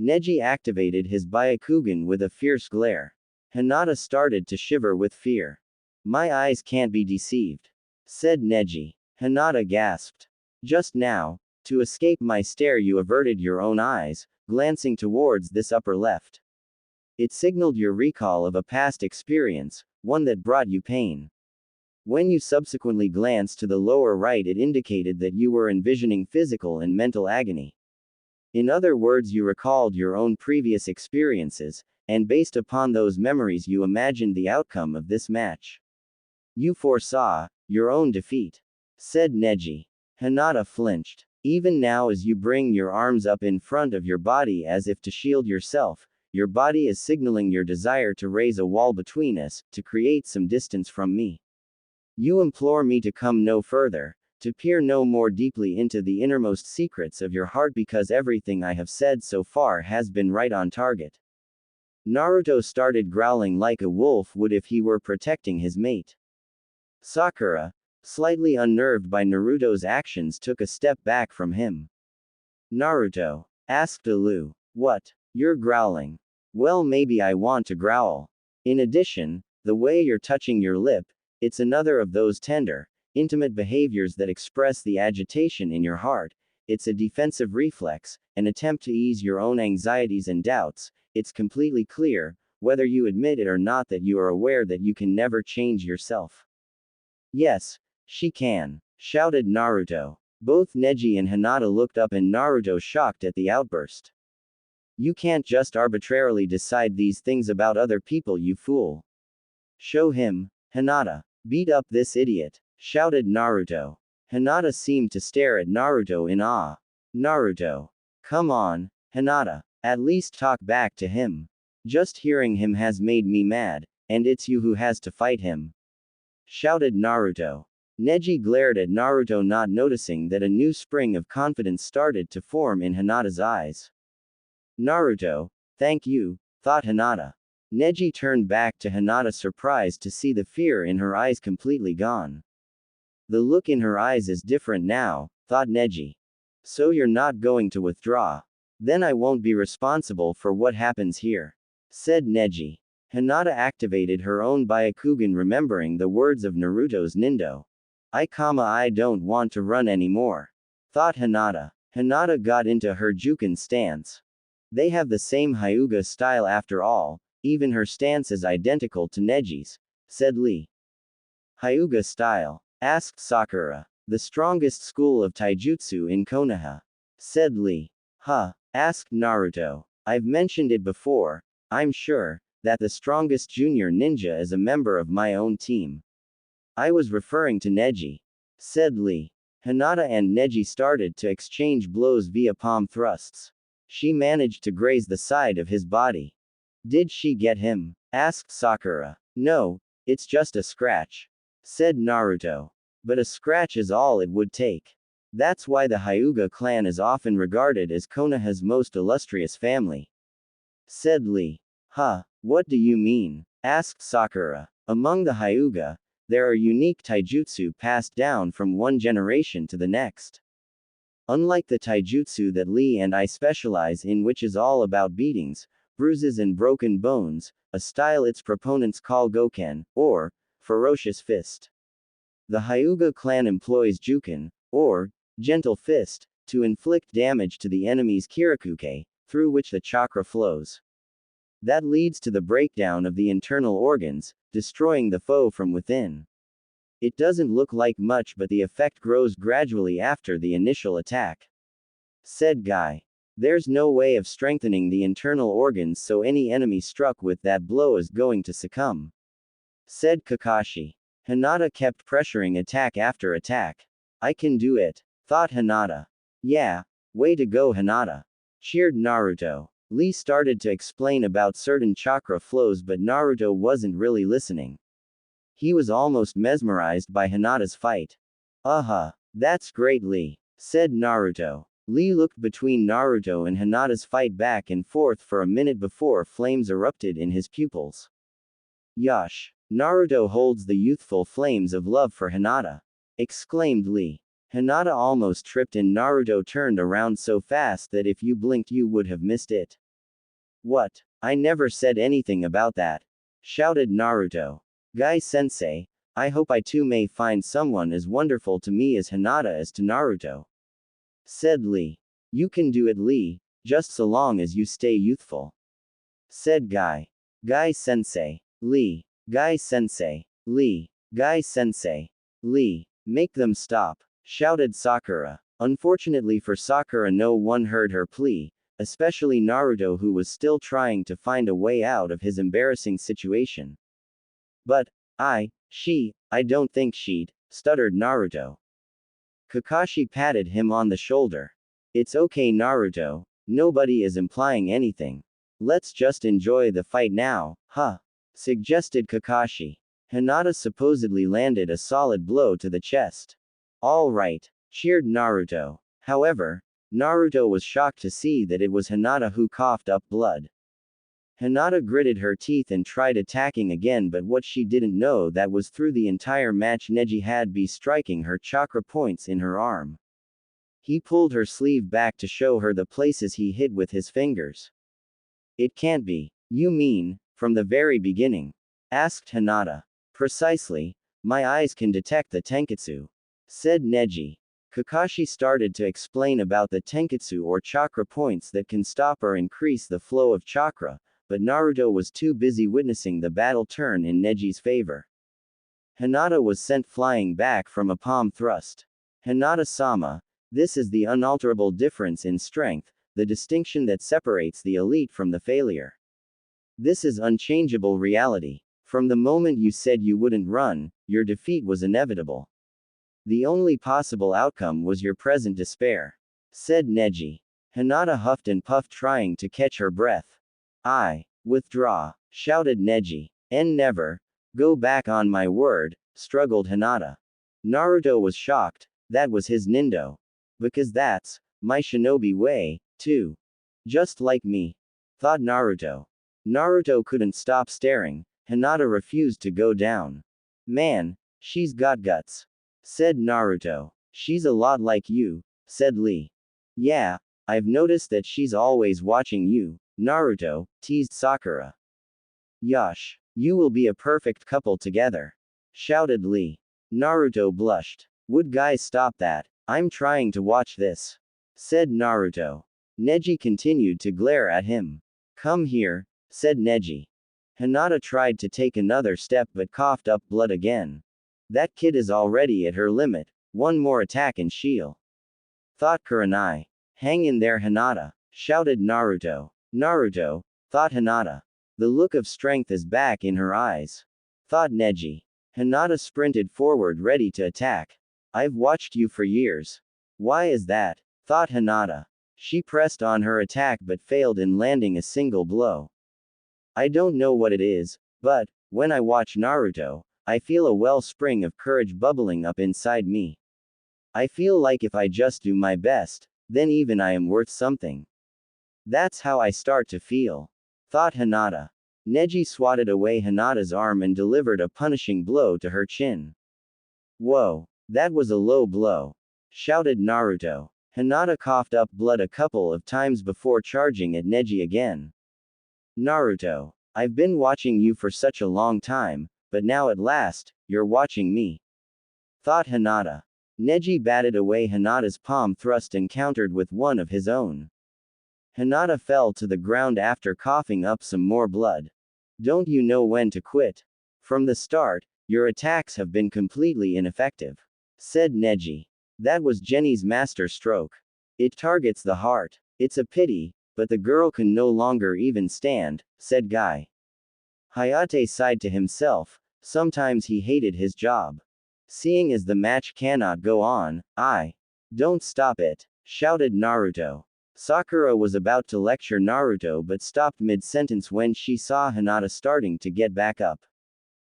Neji activated his Byakugan with a fierce glare. Hinata started to shiver with fear. My eyes can't be deceived, said Neji. Hinata gasped. Just now, to escape my stare, you averted your own eyes, glancing towards this upper left. It signaled your recall of a past experience, one that brought you pain. When you subsequently glanced to the lower right, it indicated that you were envisioning physical and mental agony. In other words, you recalled your own previous experiences, and based upon those memories, you imagined the outcome of this match. You foresaw your own defeat, said Neji. Hinata flinched. Even now, as you bring your arms up in front of your body as if to shield yourself, your body is signaling your desire to raise a wall between us, to create some distance from me. You implore me to come no further, to peer no more deeply into the innermost secrets of your heart, because everything I have said so far has been right on target. Naruto started growling like a wolf would if he were protecting his mate. Sakura, slightly unnerved by Naruto's actions, took a step back from him. Naruto, asked Alu. What? You're growling. Well, maybe I want to growl. In addition, the way you're touching your lip, it's another of those tender, intimate behaviors that express the agitation in your heart. It's a defensive reflex, an attempt to ease your own anxieties and doubts. It's completely clear, whether you admit it or not, that you are aware that you can never change yourself. Yes, she can, shouted Naruto. Both Neji and Hinata looked up, and Naruto shocked at the outburst. You can't just arbitrarily decide these things about other people, you fool. Show him, Hinata. Beat up this idiot, shouted Naruto. Hinata seemed to stare at Naruto in awe. Naruto. Come on, Hinata. At least talk back to him. Just hearing him has made me mad, and it's you who has to fight him, shouted Naruto. Neji glared at Naruto, not noticing that a new spring of confidence started to form in Hinata's eyes. Naruto, thank you, thought Hinata. Neji turned back to Hinata, surprised to see the fear in her eyes completely gone. The look in her eyes is different now, thought Neji. So you're not going to withdraw? Then I won't be responsible for what happens here, said Neji. Hinata activated her own Byakugan, remembering the words of Naruto's Nindo. I don't want to run anymore, thought Hinata. Hinata got into her Juken stance. They have the same Hyuga style after all, even her stance is identical to Neji's, said Lee. Hyuga style? Asked Sakura. The strongest school of taijutsu in Konoha, said Lee. Huh? Asked Naruto. I've mentioned it before, I'm sure, that the strongest junior ninja is a member of my own team. I was referring to Neji, said Lee. Hinata and Neji started to exchange blows via palm thrusts. She managed to graze the side of his body. Did she get him? Asked Sakura. No, it's just a scratch, said Naruto. But a scratch is all it would take. That's why the Hyuga clan is often regarded as Konoha's most illustrious family, said Lee. Huh, what do you mean? Asked Sakura. Among the Hyuga, there are unique taijutsu passed down from one generation to the next. Unlike the taijutsu that Lee and I specialize in, which is all about beatings, bruises and broken bones, a style its proponents call Goken, or ferocious fist. The Hyuga clan employs Juken, or gentle fist, to inflict damage to the enemy's Kirakuke, through which the chakra flows. That leads to the breakdown of the internal organs, destroying the foe from within. It doesn't look like much, but the effect grows gradually after the initial attack, said Guy. There's no way of strengthening the internal organs, so any enemy struck with that blow is going to succumb, said Kakashi. Hinata kept pressuring attack after attack. I can do it, thought Hinata. Yeah, way to go, Hinata, cheered Naruto. Lee started to explain about certain chakra flows, but Naruto wasn't really listening. He was almost mesmerized by Hinata's fight. That's great, Lee, said Naruto. Lee looked between Naruto and Hinata's fight back and forth for a minute before flames erupted in his pupils. Yosh! Naruto holds the youthful flames of love for Hinata, exclaimed Lee. Hinata almost tripped and Naruto turned around so fast that if you blinked you would have missed it. What? I never said anything about that, shouted Naruto. Guy-sensei, I hope I too may find someone as wonderful to me as Hinata as to Naruto, said Lee. You can do it, Lee, just so long as you stay youthful, said Guy. Guy-sensei, Lee. Guy-sensei, Lee. Guy-sensei, Lee. Make them stop, shouted Sakura. Unfortunately for Sakura, no one heard her plea, especially Naruto, who was still trying to find a way out of his embarrassing situation. But, I don't think she'd, stuttered Naruto. Kakashi patted him on the shoulder. It's okay, Naruto, nobody is implying anything. Let's just enjoy the fight now, huh? Suggested Kakashi. Hinata supposedly landed a solid blow to the chest. All right, cheered Naruto. However, Naruto was shocked to see that it was Hinata who coughed up blood. Hinata gritted her teeth and tried attacking again, but what she didn't know that was through the entire match Neji had been striking her chakra points in her arm. He pulled her sleeve back to show her the places he hit with his fingers. It can't be. You mean, from the very beginning? Asked Hinata. Precisely. My eyes can detect the tenketsu, said Neji. Kakashi started to explain about the tenketsu, or chakra points that can stop or increase the flow of chakra, but Naruto was too busy witnessing the battle turn in Neji's favor. Hinata was sent flying back from a palm thrust. Hinata-sama, this is the unalterable difference in strength, the distinction that separates the elite from the failure. This is unchangeable reality. From the moment you said you wouldn't run, your defeat was inevitable. The only possible outcome was your present despair, said Neji. Hinata huffed and puffed, trying to catch her breath. I withdraw, shouted Neji. And never go back on my word, struggled Hinata. Naruto was shocked. That was his nindo. Because that's my shinobi way, too. Just like me, thought Naruto. Naruto couldn't stop staring. Hinata refused to go down. Man, she's got guts, said Naruto. She's a lot like you, said Lee. Yeah, I've noticed that she's always watching you, Naruto, teased Sakura. Yosh, you will be a perfect couple together, shouted Lee. Naruto blushed. Would guys stop that? I'm trying to watch this, said Naruto. Neji continued to glare at him. Come here, said Neji. Hinata tried to take another step but coughed up blood again. That kid is already at her limit. One more attack and she'll. Thought Kurenai. Hang in there, Hinata, shouted Naruto. Naruto, thought Hinata. The look of strength is back in her eyes, thought Neji. Hinata sprinted forward, ready to attack. I've watched you for years. Why is that? Thought Hinata. She pressed on her attack but failed in landing a single blow. I don't know what it is, but when I watch Naruto, I feel a wellspring of courage bubbling up inside me. I feel like if I just do my best, then even I am worth something. That's how I start to feel, thought Hinata. Neji swatted away Hinata's arm and delivered a punishing blow to her chin. Whoa, that was a low blow, shouted Naruto. Hinata coughed up blood a couple of times before charging at Neji again. Naruto, I've been watching you for such a long time, but now at last, you're watching me, thought Hinata. Neji batted away Hinata's palm thrust and countered with one of his own. Hinata fell to the ground after coughing up some more blood. Don't you know when to quit? From the start, your attacks have been completely ineffective, said Neji. That was Jenny's master stroke. It targets the heart. It's a pity, but the girl can no longer even stand, said Guy. Hayate sighed to himself. Sometimes he hated his job. Seeing as the match cannot go on, don't stop it, shouted Naruto. Sakura was about to lecture Naruto but stopped mid-sentence when she saw Hinata starting to get back up.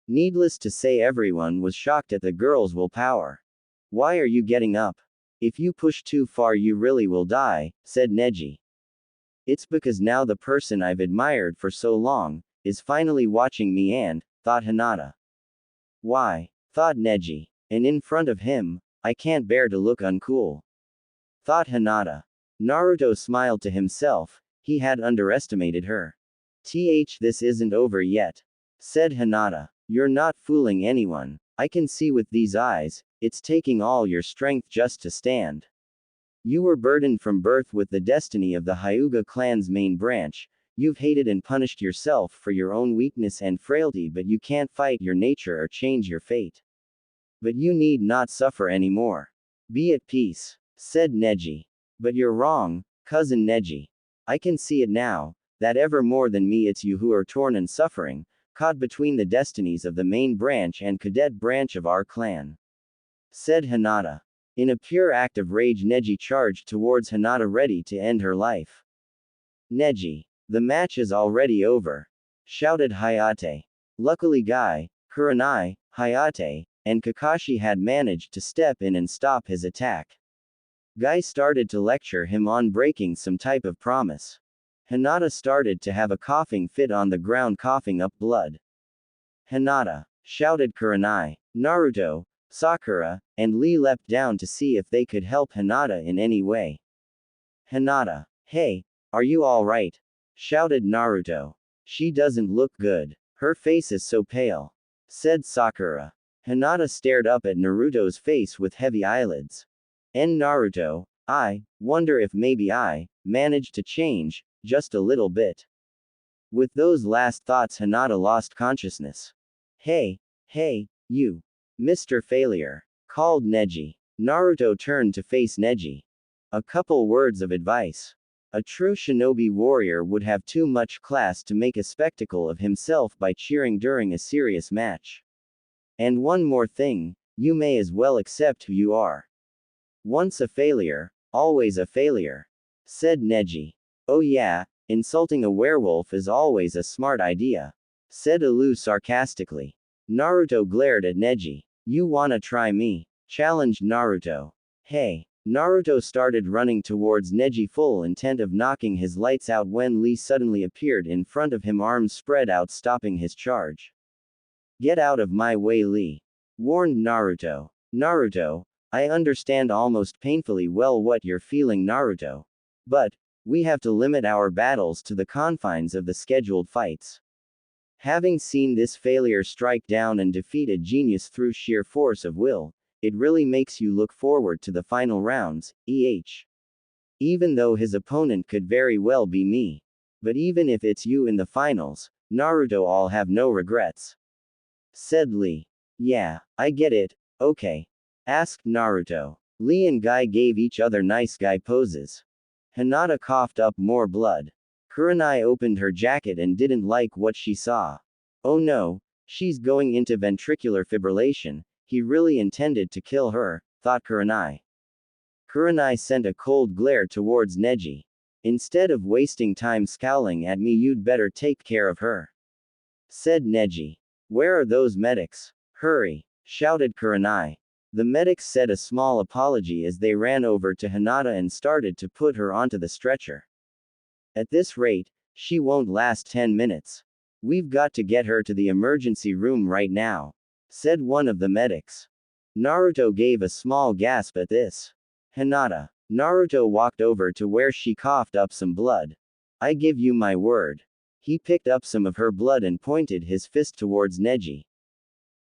Needless to say, everyone was shocked at the girl's willpower. Why are you getting up? If you push too far you really will die, said Neji. It's because now the person I've admired for so long is finally watching me and, thought Hinata. Why, thought Neji. And in front of him, I can't bear to look uncool, thought Hinata. Naruto smiled to himself. He had underestimated her. This isn't over yet, said Hinata. You're not fooling anyone. I can see with these eyes, it's taking all your strength just to stand. You were burdened from birth with the destiny of the Hyuga clan's main branch. You've hated and punished yourself for your own weakness and frailty, but you can't fight your nature or change your fate. But you need not suffer anymore. Be at peace, said Neji. But you're wrong, cousin Neji. I can see it now, that ever more than me it's you who are torn and suffering, caught between the destinies of the main branch and cadet branch of our clan, said Hinata. In a pure act of rage, Neji charged towards Hinata, ready to end her life. Neji, the match is already over, shouted Hayate. Luckily Guy, Kurenai, Hayate, and Kakashi had managed to step in and stop his attack. Guy started to lecture him on breaking some type of promise. Hinata started to have a coughing fit on the ground, coughing up blood. Hinata, shouted Kurenai. Naruto, Sakura, and Lee leapt down to see if they could help Hinata in any way. Hinata, hey, are you alright? Shouted Naruto. She doesn't look good. Her face is so pale, said Sakura. Hinata stared up at Naruto's face with heavy eyelids. And Naruto, I wonder if maybe I managed to change, just a little bit. With those last thoughts, Hinata lost consciousness. Hey, you, Mr. Failure, called Neji. Naruto turned to face Neji. A couple words of advice. A true shinobi warrior would have too much class to make a spectacle of himself by cheering during a serious match. And one more thing, you may as well accept who you are. Once a failure, always a failure, said Neji. Oh yeah, insulting a werewolf is always a smart idea, said Alu sarcastically. Naruto glared at Neji. You wanna try me? Challenged Naruto. Hey. Naruto started running towards Neji, full intent of knocking his lights out, when Lee suddenly appeared in front of him, arms spread out, stopping his charge. Get out of my way, Lee, warned Naruto. Naruto, I understand almost painfully well what you're feeling, Naruto. But we have to limit our battles to the confines of the scheduled fights. Having seen this failure strike down and defeat a genius through sheer force of will, it really makes you look forward to the final rounds, even though his opponent could very well be me. But even if it's you in the finals, Naruto, I'll have no regrets, said Lee. Yeah, I get it, okay? Asked Naruto. Lee and Guy gave each other nice guy poses. Hinata coughed up more blood. Kurenai opened her jacket and didn't like what she saw. Oh no, she's going into ventricular fibrillation. He really intended to kill her, thought Kurenai. Kurenai sent a cold glare towards Neji. Instead of wasting time scowling at me, you'd better take care of her, said Neji. Where are those medics? Hurry, shouted Kurenai. The medics said a small apology as they ran over to Hinata and started to put her onto the stretcher. At this rate, she won't last 10 minutes. We've got to get her to the emergency room right now, said one of the medics. Naruto gave a small gasp at this. Hinata. Naruto walked over to where she coughed up some blood. I give you my word. He picked up some of her blood and pointed his fist towards Neji.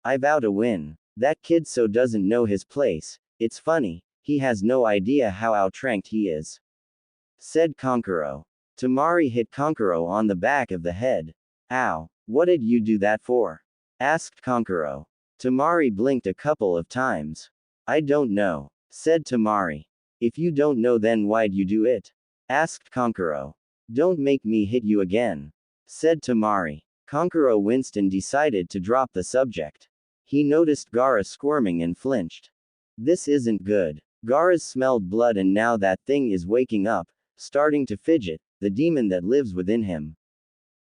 I vow to win. That kid so doesn't know his place. It's funny, he has no idea how outranked he is, said Kankuro. Temari hit Kankuro on the back of the head. Ow, what did you do that for? Asked Kankuro. Temari blinked a couple of times. I don't know, said Temari. If you don't know, then why'd you do it? Asked Kankuro. Don't make me hit you again, said Temari. Kankuro winced and decided to drop the subject. He noticed Gaara squirming and flinched. This isn't good. Gaara's smelled blood, and now that thing is waking up, starting to fidget, the demon that lives within him.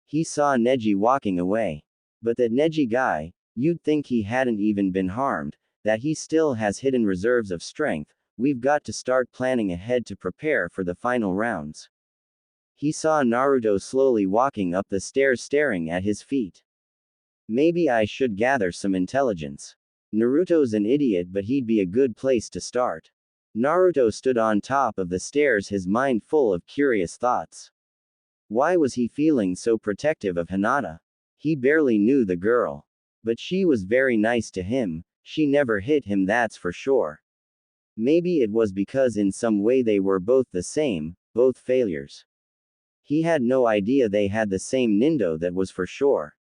He saw Neji walking away. But that Neji guy, you'd think he hadn't even been harmed, that he still has hidden reserves of strength. We've got to start planning ahead to prepare for the final rounds. He saw Naruto slowly walking up the stairs, staring at his feet. Maybe I should gather some intelligence. Naruto's an idiot, but he'd be a good place to start. Naruto stood on top of the stairs, his mind full of curious thoughts. Why was he feeling so protective of Hinata? He barely knew the girl. But she was very nice to him, she never hit him, that's for sure. Maybe it was because in some way they were both the same, both failures. He had no idea they had the same Nindo, that was for sure.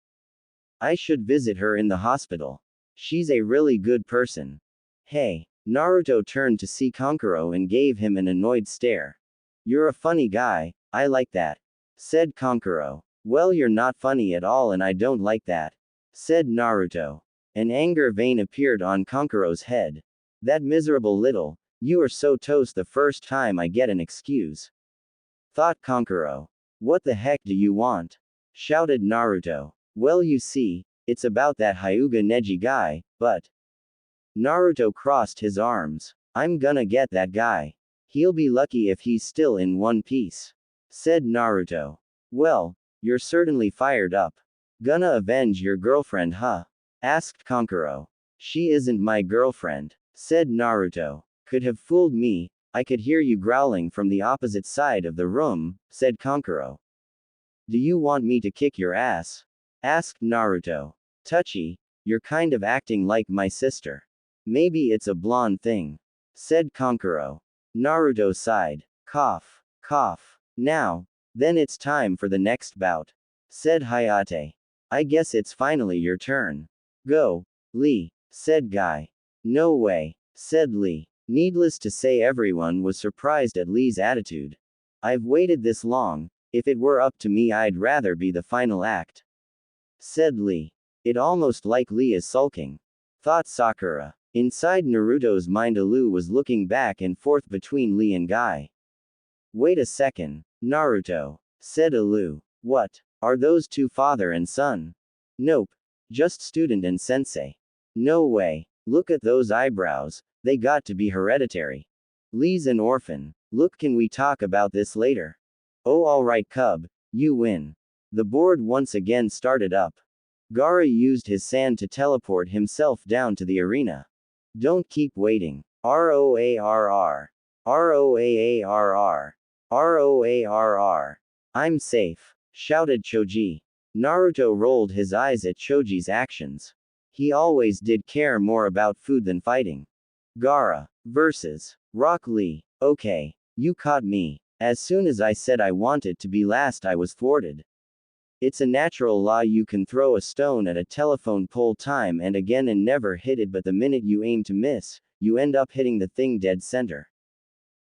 I should visit her in the hospital. She's a really good person. Hey. Naruto turned to see Kankuro and gave him an annoyed stare. You're a funny guy, I like that. Said Kankuro. Well, you're not funny at all and I don't like that. Said Naruto. An anger vein appeared on Kankuro's head. That miserable little, you are so toast the first time I get an excuse. Thought Kankuro. What the heck do you want? Shouted Naruto. Well, you see, it's about that Hyuga Neji guy, but. Naruto crossed his arms. I'm gonna get that guy. He'll be lucky if he's still in One Piece. Said Naruto. Well, you're certainly fired up. Gonna avenge your girlfriend, huh? Asked Kankuro. She isn't my girlfriend. Said Naruto. Could have fooled me, I could hear you growling from the opposite side of the room, said Kankuro. Do you want me to kick your ass? Asked Naruto. Touchy, you're kind of acting like my sister. Maybe it's a blonde thing. Said Kankuro. Naruto sighed. Cough. Cough. Now, then it's time for the next bout. Said Hayate. I guess it's finally your turn. Go, Lee. Said Guy. No way. Said Lee. Needless to say, everyone was surprised at Lee's attitude. I've waited this long, if it were up to me I'd rather be the final act. Said Lee. It almost like Lee is sulking. Thought Sakura. Inside Naruto's mind, Alu was looking back and forth between Lee and Guy. Wait a second, Naruto. Said Alu. What? Are those two father and son? Nope. Just student and sensei. No way. Look at those eyebrows, they got to be hereditary. Lee's an orphan. Look, can we talk about this later? Oh, alright, Cub. You win. The board once again started up. Gaara used his sand to teleport himself down to the arena. Don't keep waiting. ROARR. ROAARR. ROARR. I'm safe, shouted Choji. Naruto rolled his eyes at Choji's actions. He always did care more about food than fighting. Gaara versus Rock Lee. Okay, you caught me. As soon as I said I wanted to be last, I was thwarted. It's a natural law, you can throw a stone at a telephone pole time and again and never hit it, but the minute you aim to miss, you end up hitting the thing dead center.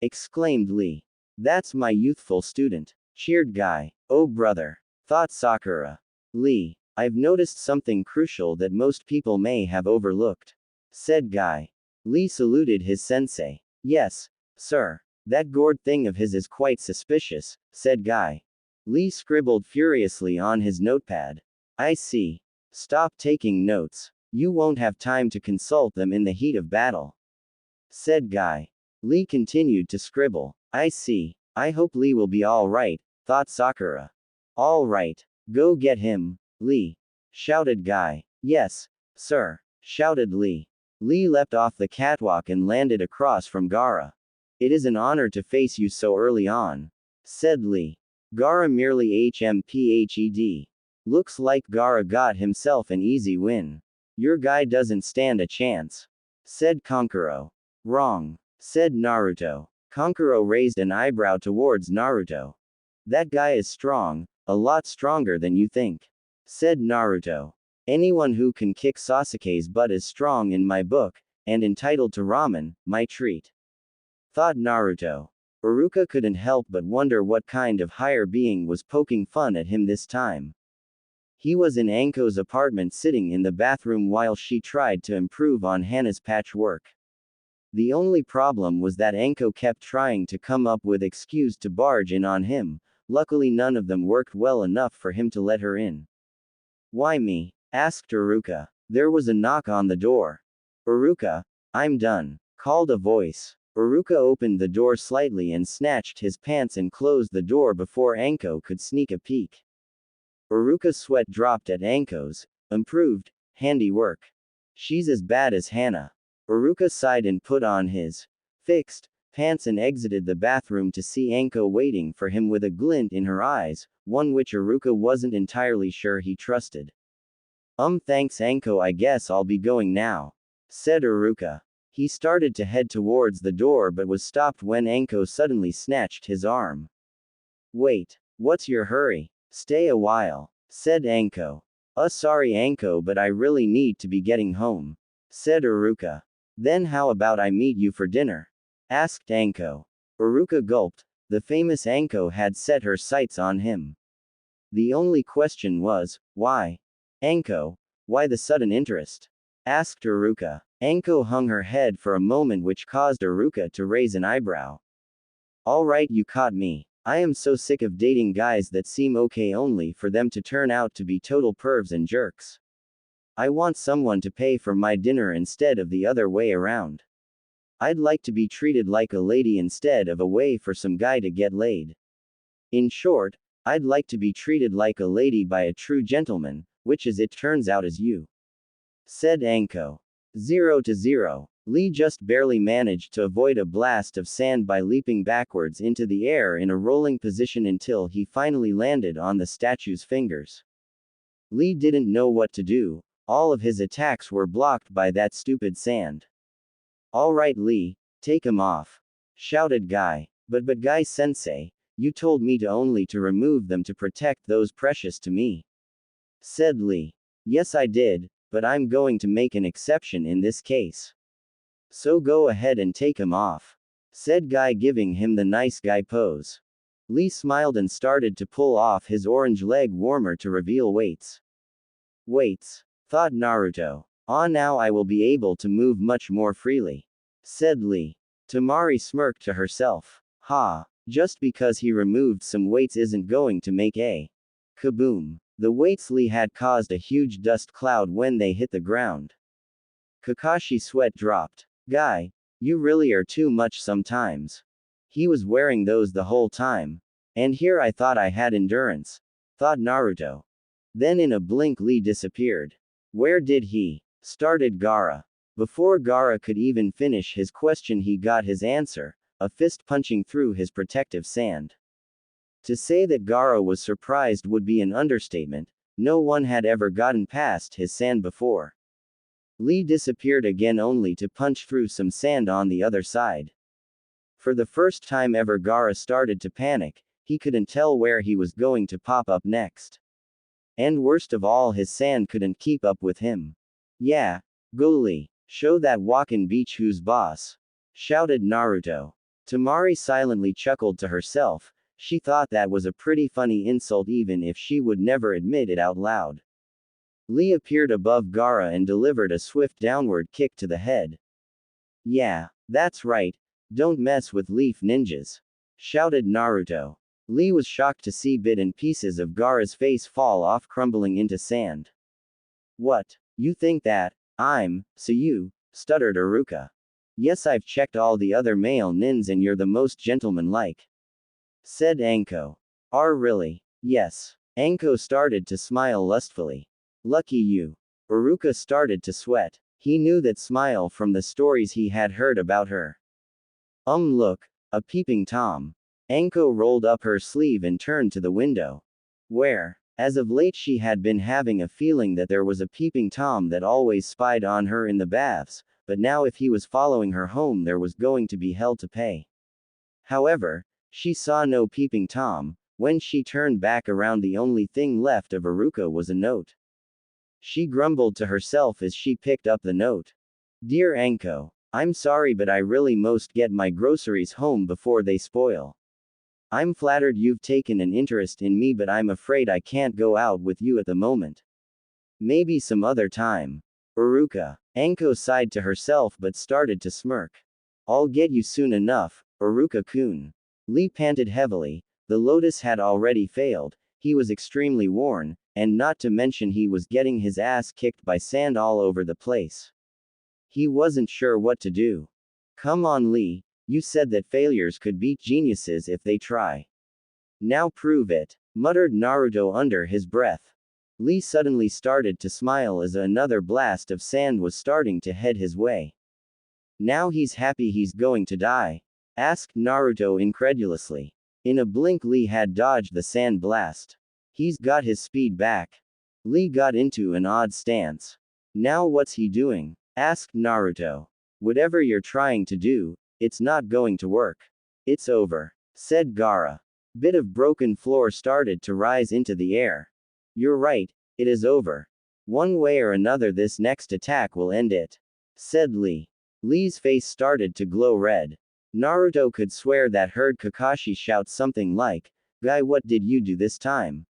Exclaimed Lee. That's my youthful student. Cheered Guy. Oh brother. Thought Sakura. Lee. I've noticed something crucial that most people may have overlooked. Said Guy. Lee saluted his sensei. Yes, sir. That gourd thing of his is quite suspicious, said Guy. Lee scribbled furiously on his notepad. I see. Stop taking notes. You won't have time to consult them in the heat of battle. Said Guy. Lee continued to scribble. I see. I hope Lee will be all right, thought Sakura. All right. Go get him, Lee. Shouted Guy. Yes, sir, shouted Lee. Lee leapt off the catwalk and landed across from Gaara. It is an honor to face you so early on, said Lee. Gaara merely HMPHED. Looks like Gaara got himself an easy win. Your guy doesn't stand a chance, said Kankuro. Wrong, said Naruto. Kankuro raised an eyebrow towards Naruto. That guy is strong, a lot stronger than you think, said Naruto. Anyone who can kick Sasuke's butt is strong in my book, and entitled to ramen, my treat. Thought Naruto. Iruka couldn't help but wonder what kind of higher being was poking fun at him this time. He was in Anko's apartment sitting in the bathroom while she tried to improve on Hana's patchwork. The only problem was that Anko kept trying to come up with excuse to barge in on him. Luckily none of them worked well enough for him to let her in. Why me? Asked Iruka. There was a knock on the door. Iruka, I'm done, called a voice. Iruka opened the door slightly and snatched his pants and closed the door before Anko could sneak a peek. Iruka's sweat dropped at Anko's improved handiwork. She's as bad as Hana. Iruka sighed and put on his fixed pants and exited the bathroom to see Anko waiting for him with a glint in her eyes, one which Haruka wasn't entirely sure he trusted. Thanks Anko, I guess I'll be going now, said Haruka. He started to head towards the door but was stopped when Anko suddenly snatched his arm. Wait, what's your hurry? Stay a while, said Anko. Sorry Anko, but I really need to be getting home, said Haruka. Then how about I meet you for dinner? Asked Anko. Haruka gulped. The famous Anko had set her sights on him. The only question was, why? Anko, why the sudden interest? Asked Haruka. Anko hung her head for a moment, which caused Haruka to raise an eyebrow. Alright, you caught me. I am so sick of dating guys that seem okay only for them to turn out to be total pervs and jerks. I want someone to pay for my dinner instead of the other way around. I'd like to be treated like a lady instead of a way for some guy to get laid. In short, I'd like to be treated like a lady by a true gentleman, which as it turns out is you, said Anko. 0-0. Lee just barely managed to avoid a blast of sand by leaping backwards into the air in a rolling position until he finally landed on the statue's fingers. Lee didn't know what to do, all of his attacks were blocked by that stupid sand. Alright Lee, take him off, shouted Guy. But Guy-sensei, you told me to only to remove them to protect those precious to me, said Lee. Yes I did, but I'm going to make an exception in this case. So go ahead and take him off, said Guy, giving him the nice guy pose. Lee smiled and started to pull off his orange leg warmer to reveal weights. Weights, thought Naruto. Now I will be able to move much more freely, said Lee. Temari smirked to herself. Ha, just because he removed some weights isn't going to make a kaboom. The weights Lee had caused a huge dust cloud when they hit the ground. Kakashi's sweat dropped. Guy, you really are too much sometimes. He was wearing those the whole time. And here I thought I had endurance, thought Naruto. Then in a blink Lee disappeared. Where did he? Started Gaara. Before Gaara could even finish his question, he got his answer, a fist punching through his protective sand. To say that Gaara was surprised would be an understatement. No one had ever gotten past his sand before. Lee disappeared again only to punch through some sand on the other side. For the first time ever, Gaara started to panic. He couldn't tell where he was going to pop up next. And worst of all, his sand couldn't keep up with him. Yeah, go Lee. Show that walkin' beach who's boss, shouted Naruto. Temari silently chuckled to herself. She thought that was a pretty funny insult even if she would never admit it out loud. Lee appeared above Gaara and delivered a swift downward kick to the head. Yeah, that's right. Don't mess with leaf ninjas, shouted Naruto. Lee was shocked to see bits and pieces of Gaara's face fall off, crumbling into sand. What? You think that so you, stuttered Haruka. Yes, I've checked all the other male nins and you're the most gentleman-like, said Anko. Really? Yes. Anko started to smile lustfully. Lucky you. Haruka started to sweat. He knew that smile from the stories he had heard about her. Look, a peeping Tom. Anko rolled up her sleeve and turned to the window. Where? As of late she had been having a feeling that there was a peeping Tom that always spied on her in the baths, but now if he was following her home there was going to be hell to pay. However, she saw no peeping Tom. When she turned back around, the only thing left of Haruka was a note. She grumbled to herself as she picked up the note. Dear Anko, I'm sorry but I really must get my groceries home before they spoil. I'm flattered you've taken an interest in me but I'm afraid I can't go out with you at the moment. Maybe some other time. Haruka. Anko sighed to herself but started to smirk. I'll get you soon enough, Haruka-kun. Lee panted heavily. The lotus had already failed, he was extremely worn, and not to mention he was getting his ass kicked by sand all over the place. He wasn't sure what to do. Come on Lee, you said that failures could beat geniuses if they try. Now prove it, muttered Naruto under his breath. Lee suddenly started to smile as another blast of sand was starting to head his way. Now he's happy he's going to die. Asked Naruto incredulously. In a blink Lee had dodged the sand blast. He's got his speed back. Lee got into an odd stance. Now what's he doing? Asked Naruto. Whatever you're trying to do, it's not going to work. It's over, said Gaara. Bit of broken floor started to rise into the air. You're right, it is over. One way or another this next attack will end it, said Lee. Lee's face started to glow red. Naruto could swear that heard Kakashi shout something like, "Guy, what did you do this time?"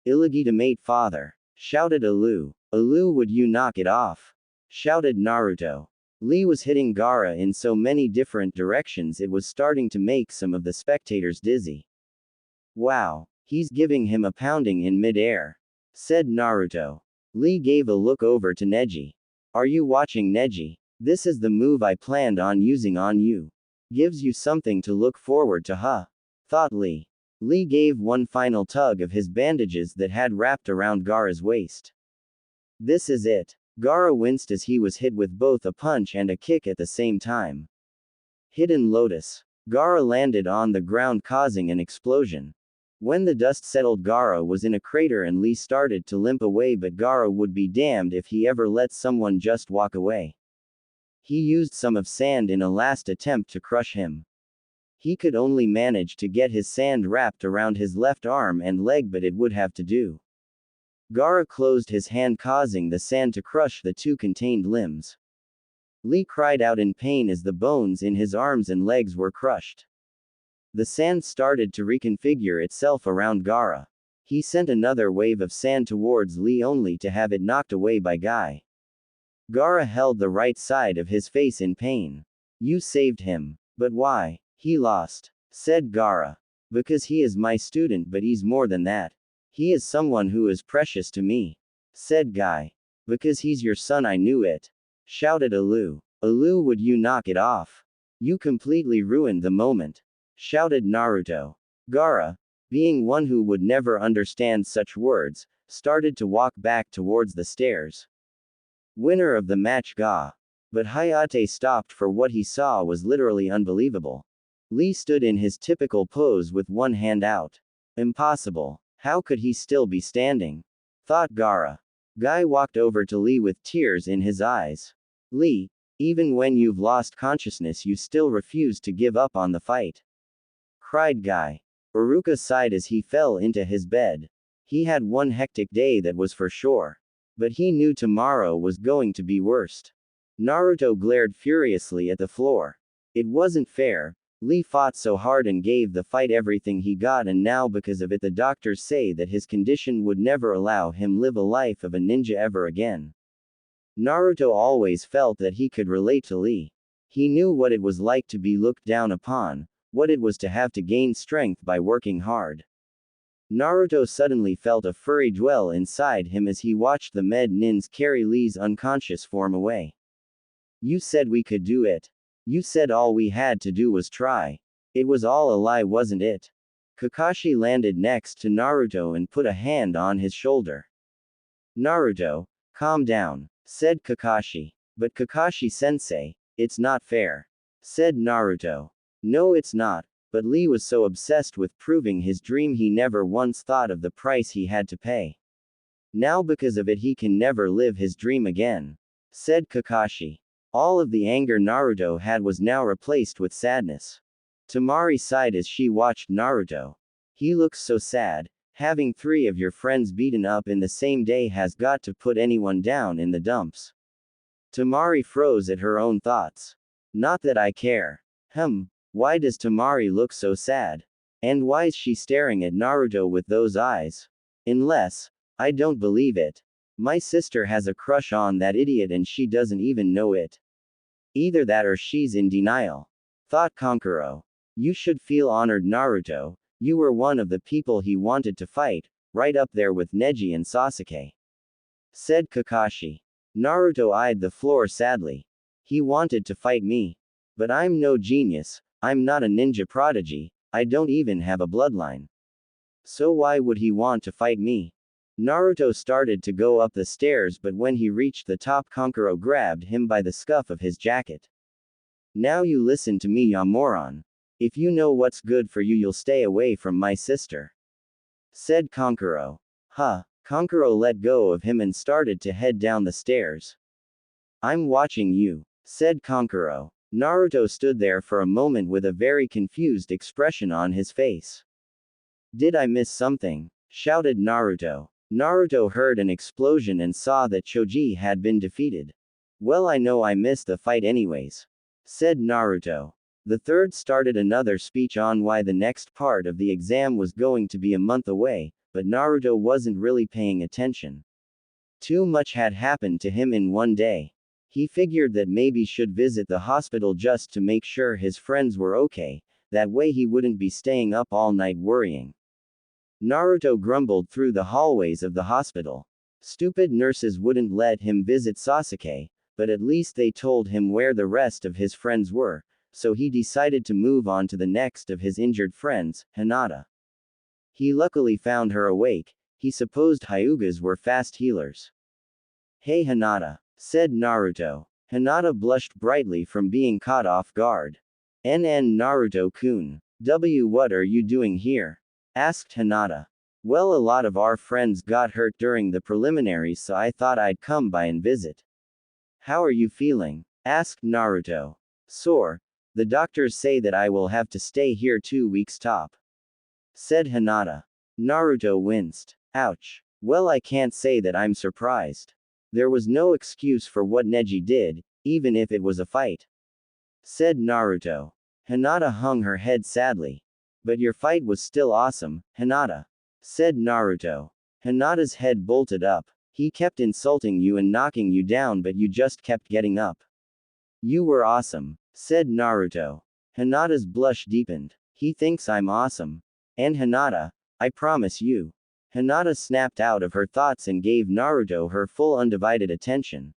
"Illegitimate father," shouted Alu. "Alu, would you knock it off?" shouted Naruto. Lee was hitting Gaara in so many different directions it was starting to make some of the spectators dizzy. Wow, he's giving him a pounding in mid-air, said Naruto. Lee gave a look over to Neji. Are you watching, Neji? This is the move I planned on using on you. Gives you something to look forward to, huh? Thought Lee. Lee gave one final tug of his bandages that had wrapped around Gaara's waist. This is it. Gaara winced as he was hit with both a punch and a kick at the same time. Hidden Lotus. Gaara landed on the ground, causing an explosion. When the dust settled, Gaara was in a crater and Lee started to limp away, but Gaara would be damned if he ever let someone just walk away. He used some of sand in a last attempt to crush him. He could only manage to get his sand wrapped around his left arm and leg, but it would have to do. Gaara closed his hand, causing the sand to crush the two contained limbs. Lee cried out in pain as the bones in his arms and legs were crushed. The sand started to reconfigure itself around Gaara. He sent another wave of sand towards Lee only to have it knocked away by Guy. Gaara held the right side of his face in pain. You saved him. But why? He lost, said Gaara. Because he is my student, but he's more than that. He is someone who is precious to me, said Guy. Because he's your son, I knew it, shouted Alu. Alu, would you knock it off? You completely ruined the moment, shouted Naruto. Gaara, being one who would never understand such words, started to walk back towards the stairs. Winner of the match, Ga. But Hayate stopped, for what he saw was literally unbelievable. Lee stood in his typical pose with one hand out. Impossible. How could he still be standing? Thought Gaara. Guy walked over to Lee with tears in his eyes. Lee, even when you've lost consciousness, you still refuse to give up on the fight, cried Guy. Iruka sighed as he fell into his bed. He had one hectic day, that was for sure. But he knew tomorrow was going to be worse. Naruto glared furiously at the floor. It wasn't fair. Lee fought so hard and gave the fight everything he got, and now because of it the doctors say that his condition would never allow him live a life of a ninja ever again. Naruto always felt that he could relate to Lee. He knew what it was like to be looked down upon, what it was to have to gain strength by working hard. Naruto suddenly felt a fury dwell inside him as he watched the med nins carry Lee's unconscious form away. You said we could do it. You said all we had to do was try. It was all a lie, wasn't it? Kakashi landed next to Naruto and put a hand on his shoulder. Naruto, calm down, said Kakashi. But Kakashi-sensei, it's not fair, said Naruto. No, it's not. But Lee was so obsessed with proving his dream he never once thought of the price he had to pay. Now because of it he can never live his dream again, said Kakashi. All of the anger Naruto had was now replaced with sadness. Temari sighed as she watched Naruto. He looks so sad. Having 3 of your friends beaten up in the same day has got to put anyone down in the dumps. Temari froze at her own thoughts. Not that I care. Why does Temari look so sad? And why is she staring at Naruto with those eyes? Unless, I don't believe it. My sister has a crush on that idiot and she doesn't even know it. Either that or she's in denial, thought Kankuro. You should feel honored, Naruto. You were one of the people he wanted to fight, right up there with Neji and Sasuke, said Kakashi. Naruto eyed the floor sadly. He wanted to fight me. But I'm no genius. I'm not a ninja prodigy, I don't even have a bloodline. So why would he want to fight me? Naruto started to go up the stairs, but when he reached the top, Kankuro grabbed him by the scuff of his jacket. Now you listen to me, ya moron. If you know what's good for you, you'll stay away from my sister," said Kankuro. Huh. Kankuro let go of him and started to head down the stairs. "I'm watching you," said Kankuro. Naruto stood there for a moment with a very confused expression on his face. "Did I miss something?" shouted Naruto. Naruto heard an explosion and saw that Choji had been defeated. "Well, I know I missed the fight anyways," said Naruto. The third started another speech on why the next part of the exam was going to be a month away, but Naruto wasn't really paying attention. Too much had happened to him in one day. He figured that maybe should visit the hospital just to make sure his friends were okay, that way he wouldn't be staying up all night worrying. Naruto grumbled through the hallways of the hospital. Stupid nurses wouldn't let him visit Sasuke, but at least they told him where the rest of his friends were, so he decided to move on to the next of his injured friends, Hinata. He luckily found her awake. He supposed Hyugas were fast healers. "Hey Hinata," said Naruto. Hinata blushed brightly from being caught off guard. Naruto-kun. What are you doing here?" asked Hinata. "Well, a lot of our friends got hurt during the preliminaries, so I thought I'd come by and visit." "How are you feeling?" asked Naruto. "Sore. The doctors say that I will have to stay here 2 weeks top," said Hinata. Naruto winced. "Ouch. Well, I can't say that I'm surprised. There was no excuse for what Neji did, even if it was a fight," said Naruto. Hinata hung her head sadly. "But your fight was still awesome, Hinata," said Naruto. Hinata's head bolted up. "He kept insulting you and knocking you down, but you just kept getting up." "You were awesome," said Naruto. Hinata's blush deepened. "He thinks I'm awesome. And Hinata, I promise you." Hinata snapped out of her thoughts and gave Naruto her full undivided attention.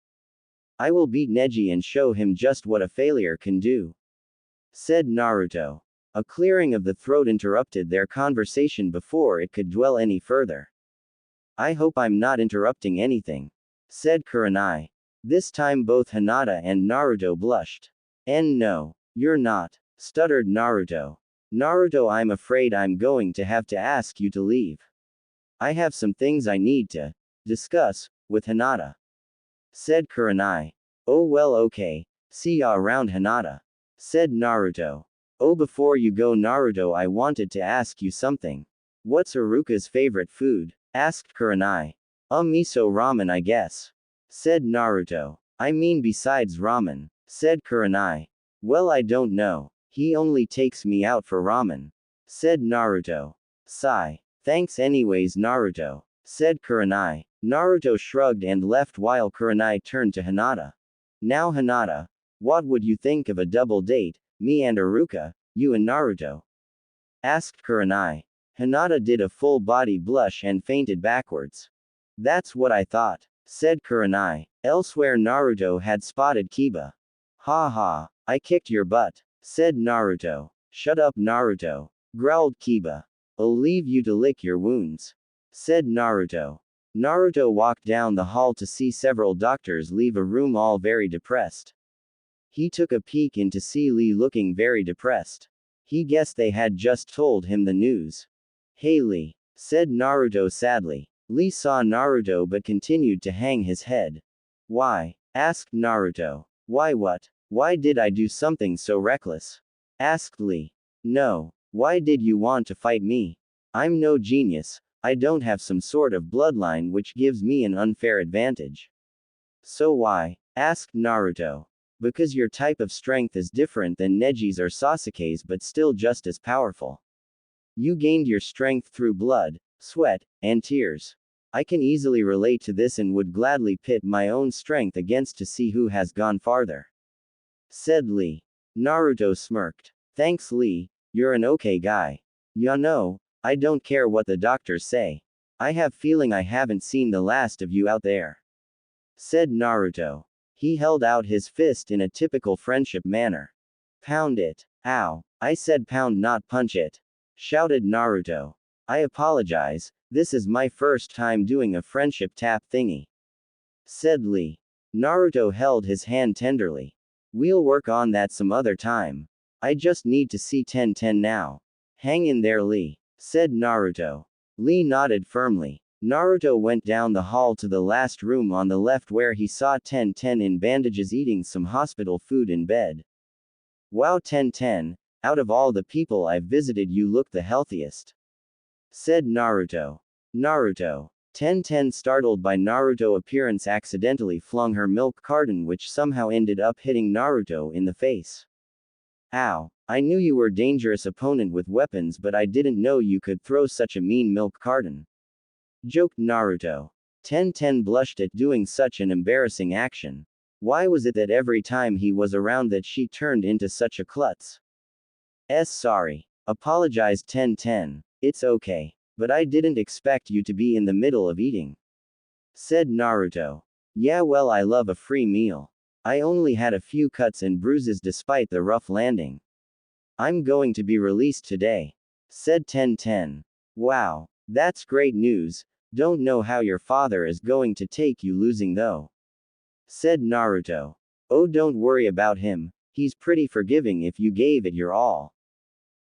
"I will beat Neji and show him just what a failure can do," said Naruto. A clearing of the throat interrupted their conversation before it could dwell any further. "I hope I'm not interrupting anything," said Kurenai. This time both Hinata and Naruto blushed. No, you're not," stuttered Naruto. "Naruto, I'm afraid I'm going to have to ask you to leave. I have some things I need to discuss with Hinata," said Kurenai. "Oh well, okay. See ya around, Hinata," said Naruto. "Oh, before you go, Naruto, I wanted to ask you something. What's Haruka's favorite food?" asked Kurenai. Miso ramen, I guess," said Naruto. "I mean besides ramen," said Kurenai. "Well, I don't know. He only takes me out for ramen," said Naruto. Sigh. "Thanks anyways, Naruto," said Kurenai. Naruto shrugged and left while Kurenai turned to Hinata. "Now Hinata, what would you think of a double date, me and Haruka, you and Naruto?" asked Kurenai. Hinata did a full body blush and fainted backwards. "That's what I thought," said Kurenai. Elsewhere, Naruto had spotted Kiba. "Ha ha, I kicked your butt," said Naruto. "Shut up, Naruto," growled Kiba. "I'll leave you to lick your wounds," said Naruto. Naruto walked down the hall to see several doctors leave a room, all very depressed. He took a peek in to see Lee looking very depressed. He guessed they had just told him the news. "Hey Lee," said Naruto sadly. Lee saw Naruto but continued to hang his head. "Why?" asked Naruto. "Why what? Why did I do something so reckless?" asked Lee. "No. Why did you want to fight me? I'm no genius. I don't have some sort of bloodline which gives me an unfair advantage." "So why?" asked Naruto. "Because your type of strength is different than Neji's or Sasuke's, but still just as powerful. You gained your strength through blood, sweat, and tears. I can easily relate to this and would gladly pit my own strength against to see who has gone farther," said Lee. Naruto smirked. "Thanks, Lee. You're an okay guy. Ya know, I don't care what the doctors say. I have feeling I haven't seen the last of you out there," said Naruto. He held out his fist in a typical friendship manner. "Pound it." "Ow. I said pound, not punch it," shouted Naruto. "I apologize, this is my first time doing a friendship tap thingy," said Lee. Naruto held his hand tenderly. We'll work on that some other time. I just need to see 1010 now. Hang in there, Lee, said Naruto. Lee nodded firmly. Naruto went down the hall to the last room on the left where he saw 1010 in bandages eating some hospital food in bed. Wow, 1010, out of all the people I've visited, you look the healthiest, said Naruto. Naruto. 1010, startled by Naruto's appearance, accidentally flung her milk carton, which somehow ended up hitting Naruto in the face. Ow. I knew you were a dangerous opponent with weapons, but I didn't know you could throw such a mean milk carton, joked Naruto. 1010 blushed at doing such an embarrassing action. Why was it that every time he was around that she turned into such a klutz? Sorry. Apologized 1010. It's okay. But I didn't expect you to be in the middle of eating, said Naruto. Yeah, well, I love a free meal. I only had a few cuts and bruises despite the rough landing. I'm going to be released today, said 1010. Wow. That's great news. Don't know how your father is going to take you losing though, said Naruto. Oh, don't worry about him. He's pretty forgiving if you gave it your all,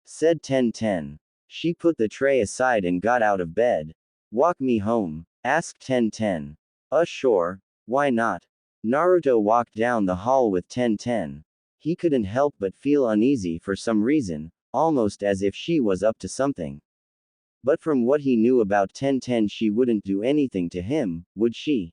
said 1010. She put the tray aside and got out of bed. Walk me home, asked 1010. Sure. Why not? Naruto walked down the hall with 1010. He couldn't help but feel uneasy for some reason, almost as if she was up to something. But from what he knew about 1010, she wouldn't do anything to him, would she?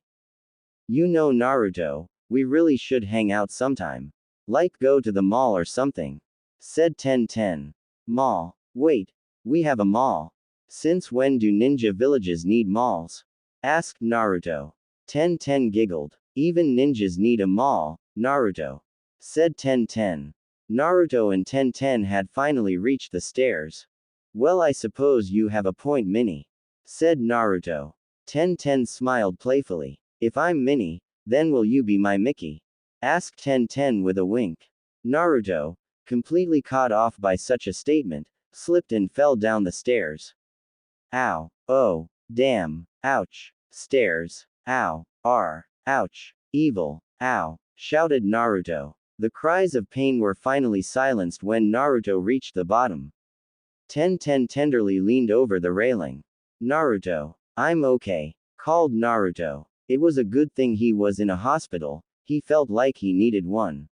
You know, Naruto, we really should hang out sometime. Like go to the mall or something, said 1010. Mall? Wait. We have a mall. Since when do ninja villages need malls? Asked Naruto. 1010 giggled. Even ninjas need a mall, Naruto, said 1010. Naruto and 1010 had finally reached the stairs. Well, I suppose you have a point, Minnie, said Naruto. 1010 smiled playfully. If I'm Minnie, then will you be my Mickey? Asked 1010 with a wink. Naruto, completely caught off by such a statement, slipped and fell down the stairs. Ow. Oh. Damn. Ouch. Stairs. Ow. Ouch. Evil. Ow. Shouted Naruto. The cries of pain were finally silenced when Naruto reached the bottom. 1010 tenderly leaned over the railing. Naruto. I'm okay, called Naruto. It was a good thing he was in a hospital. He felt like he needed one.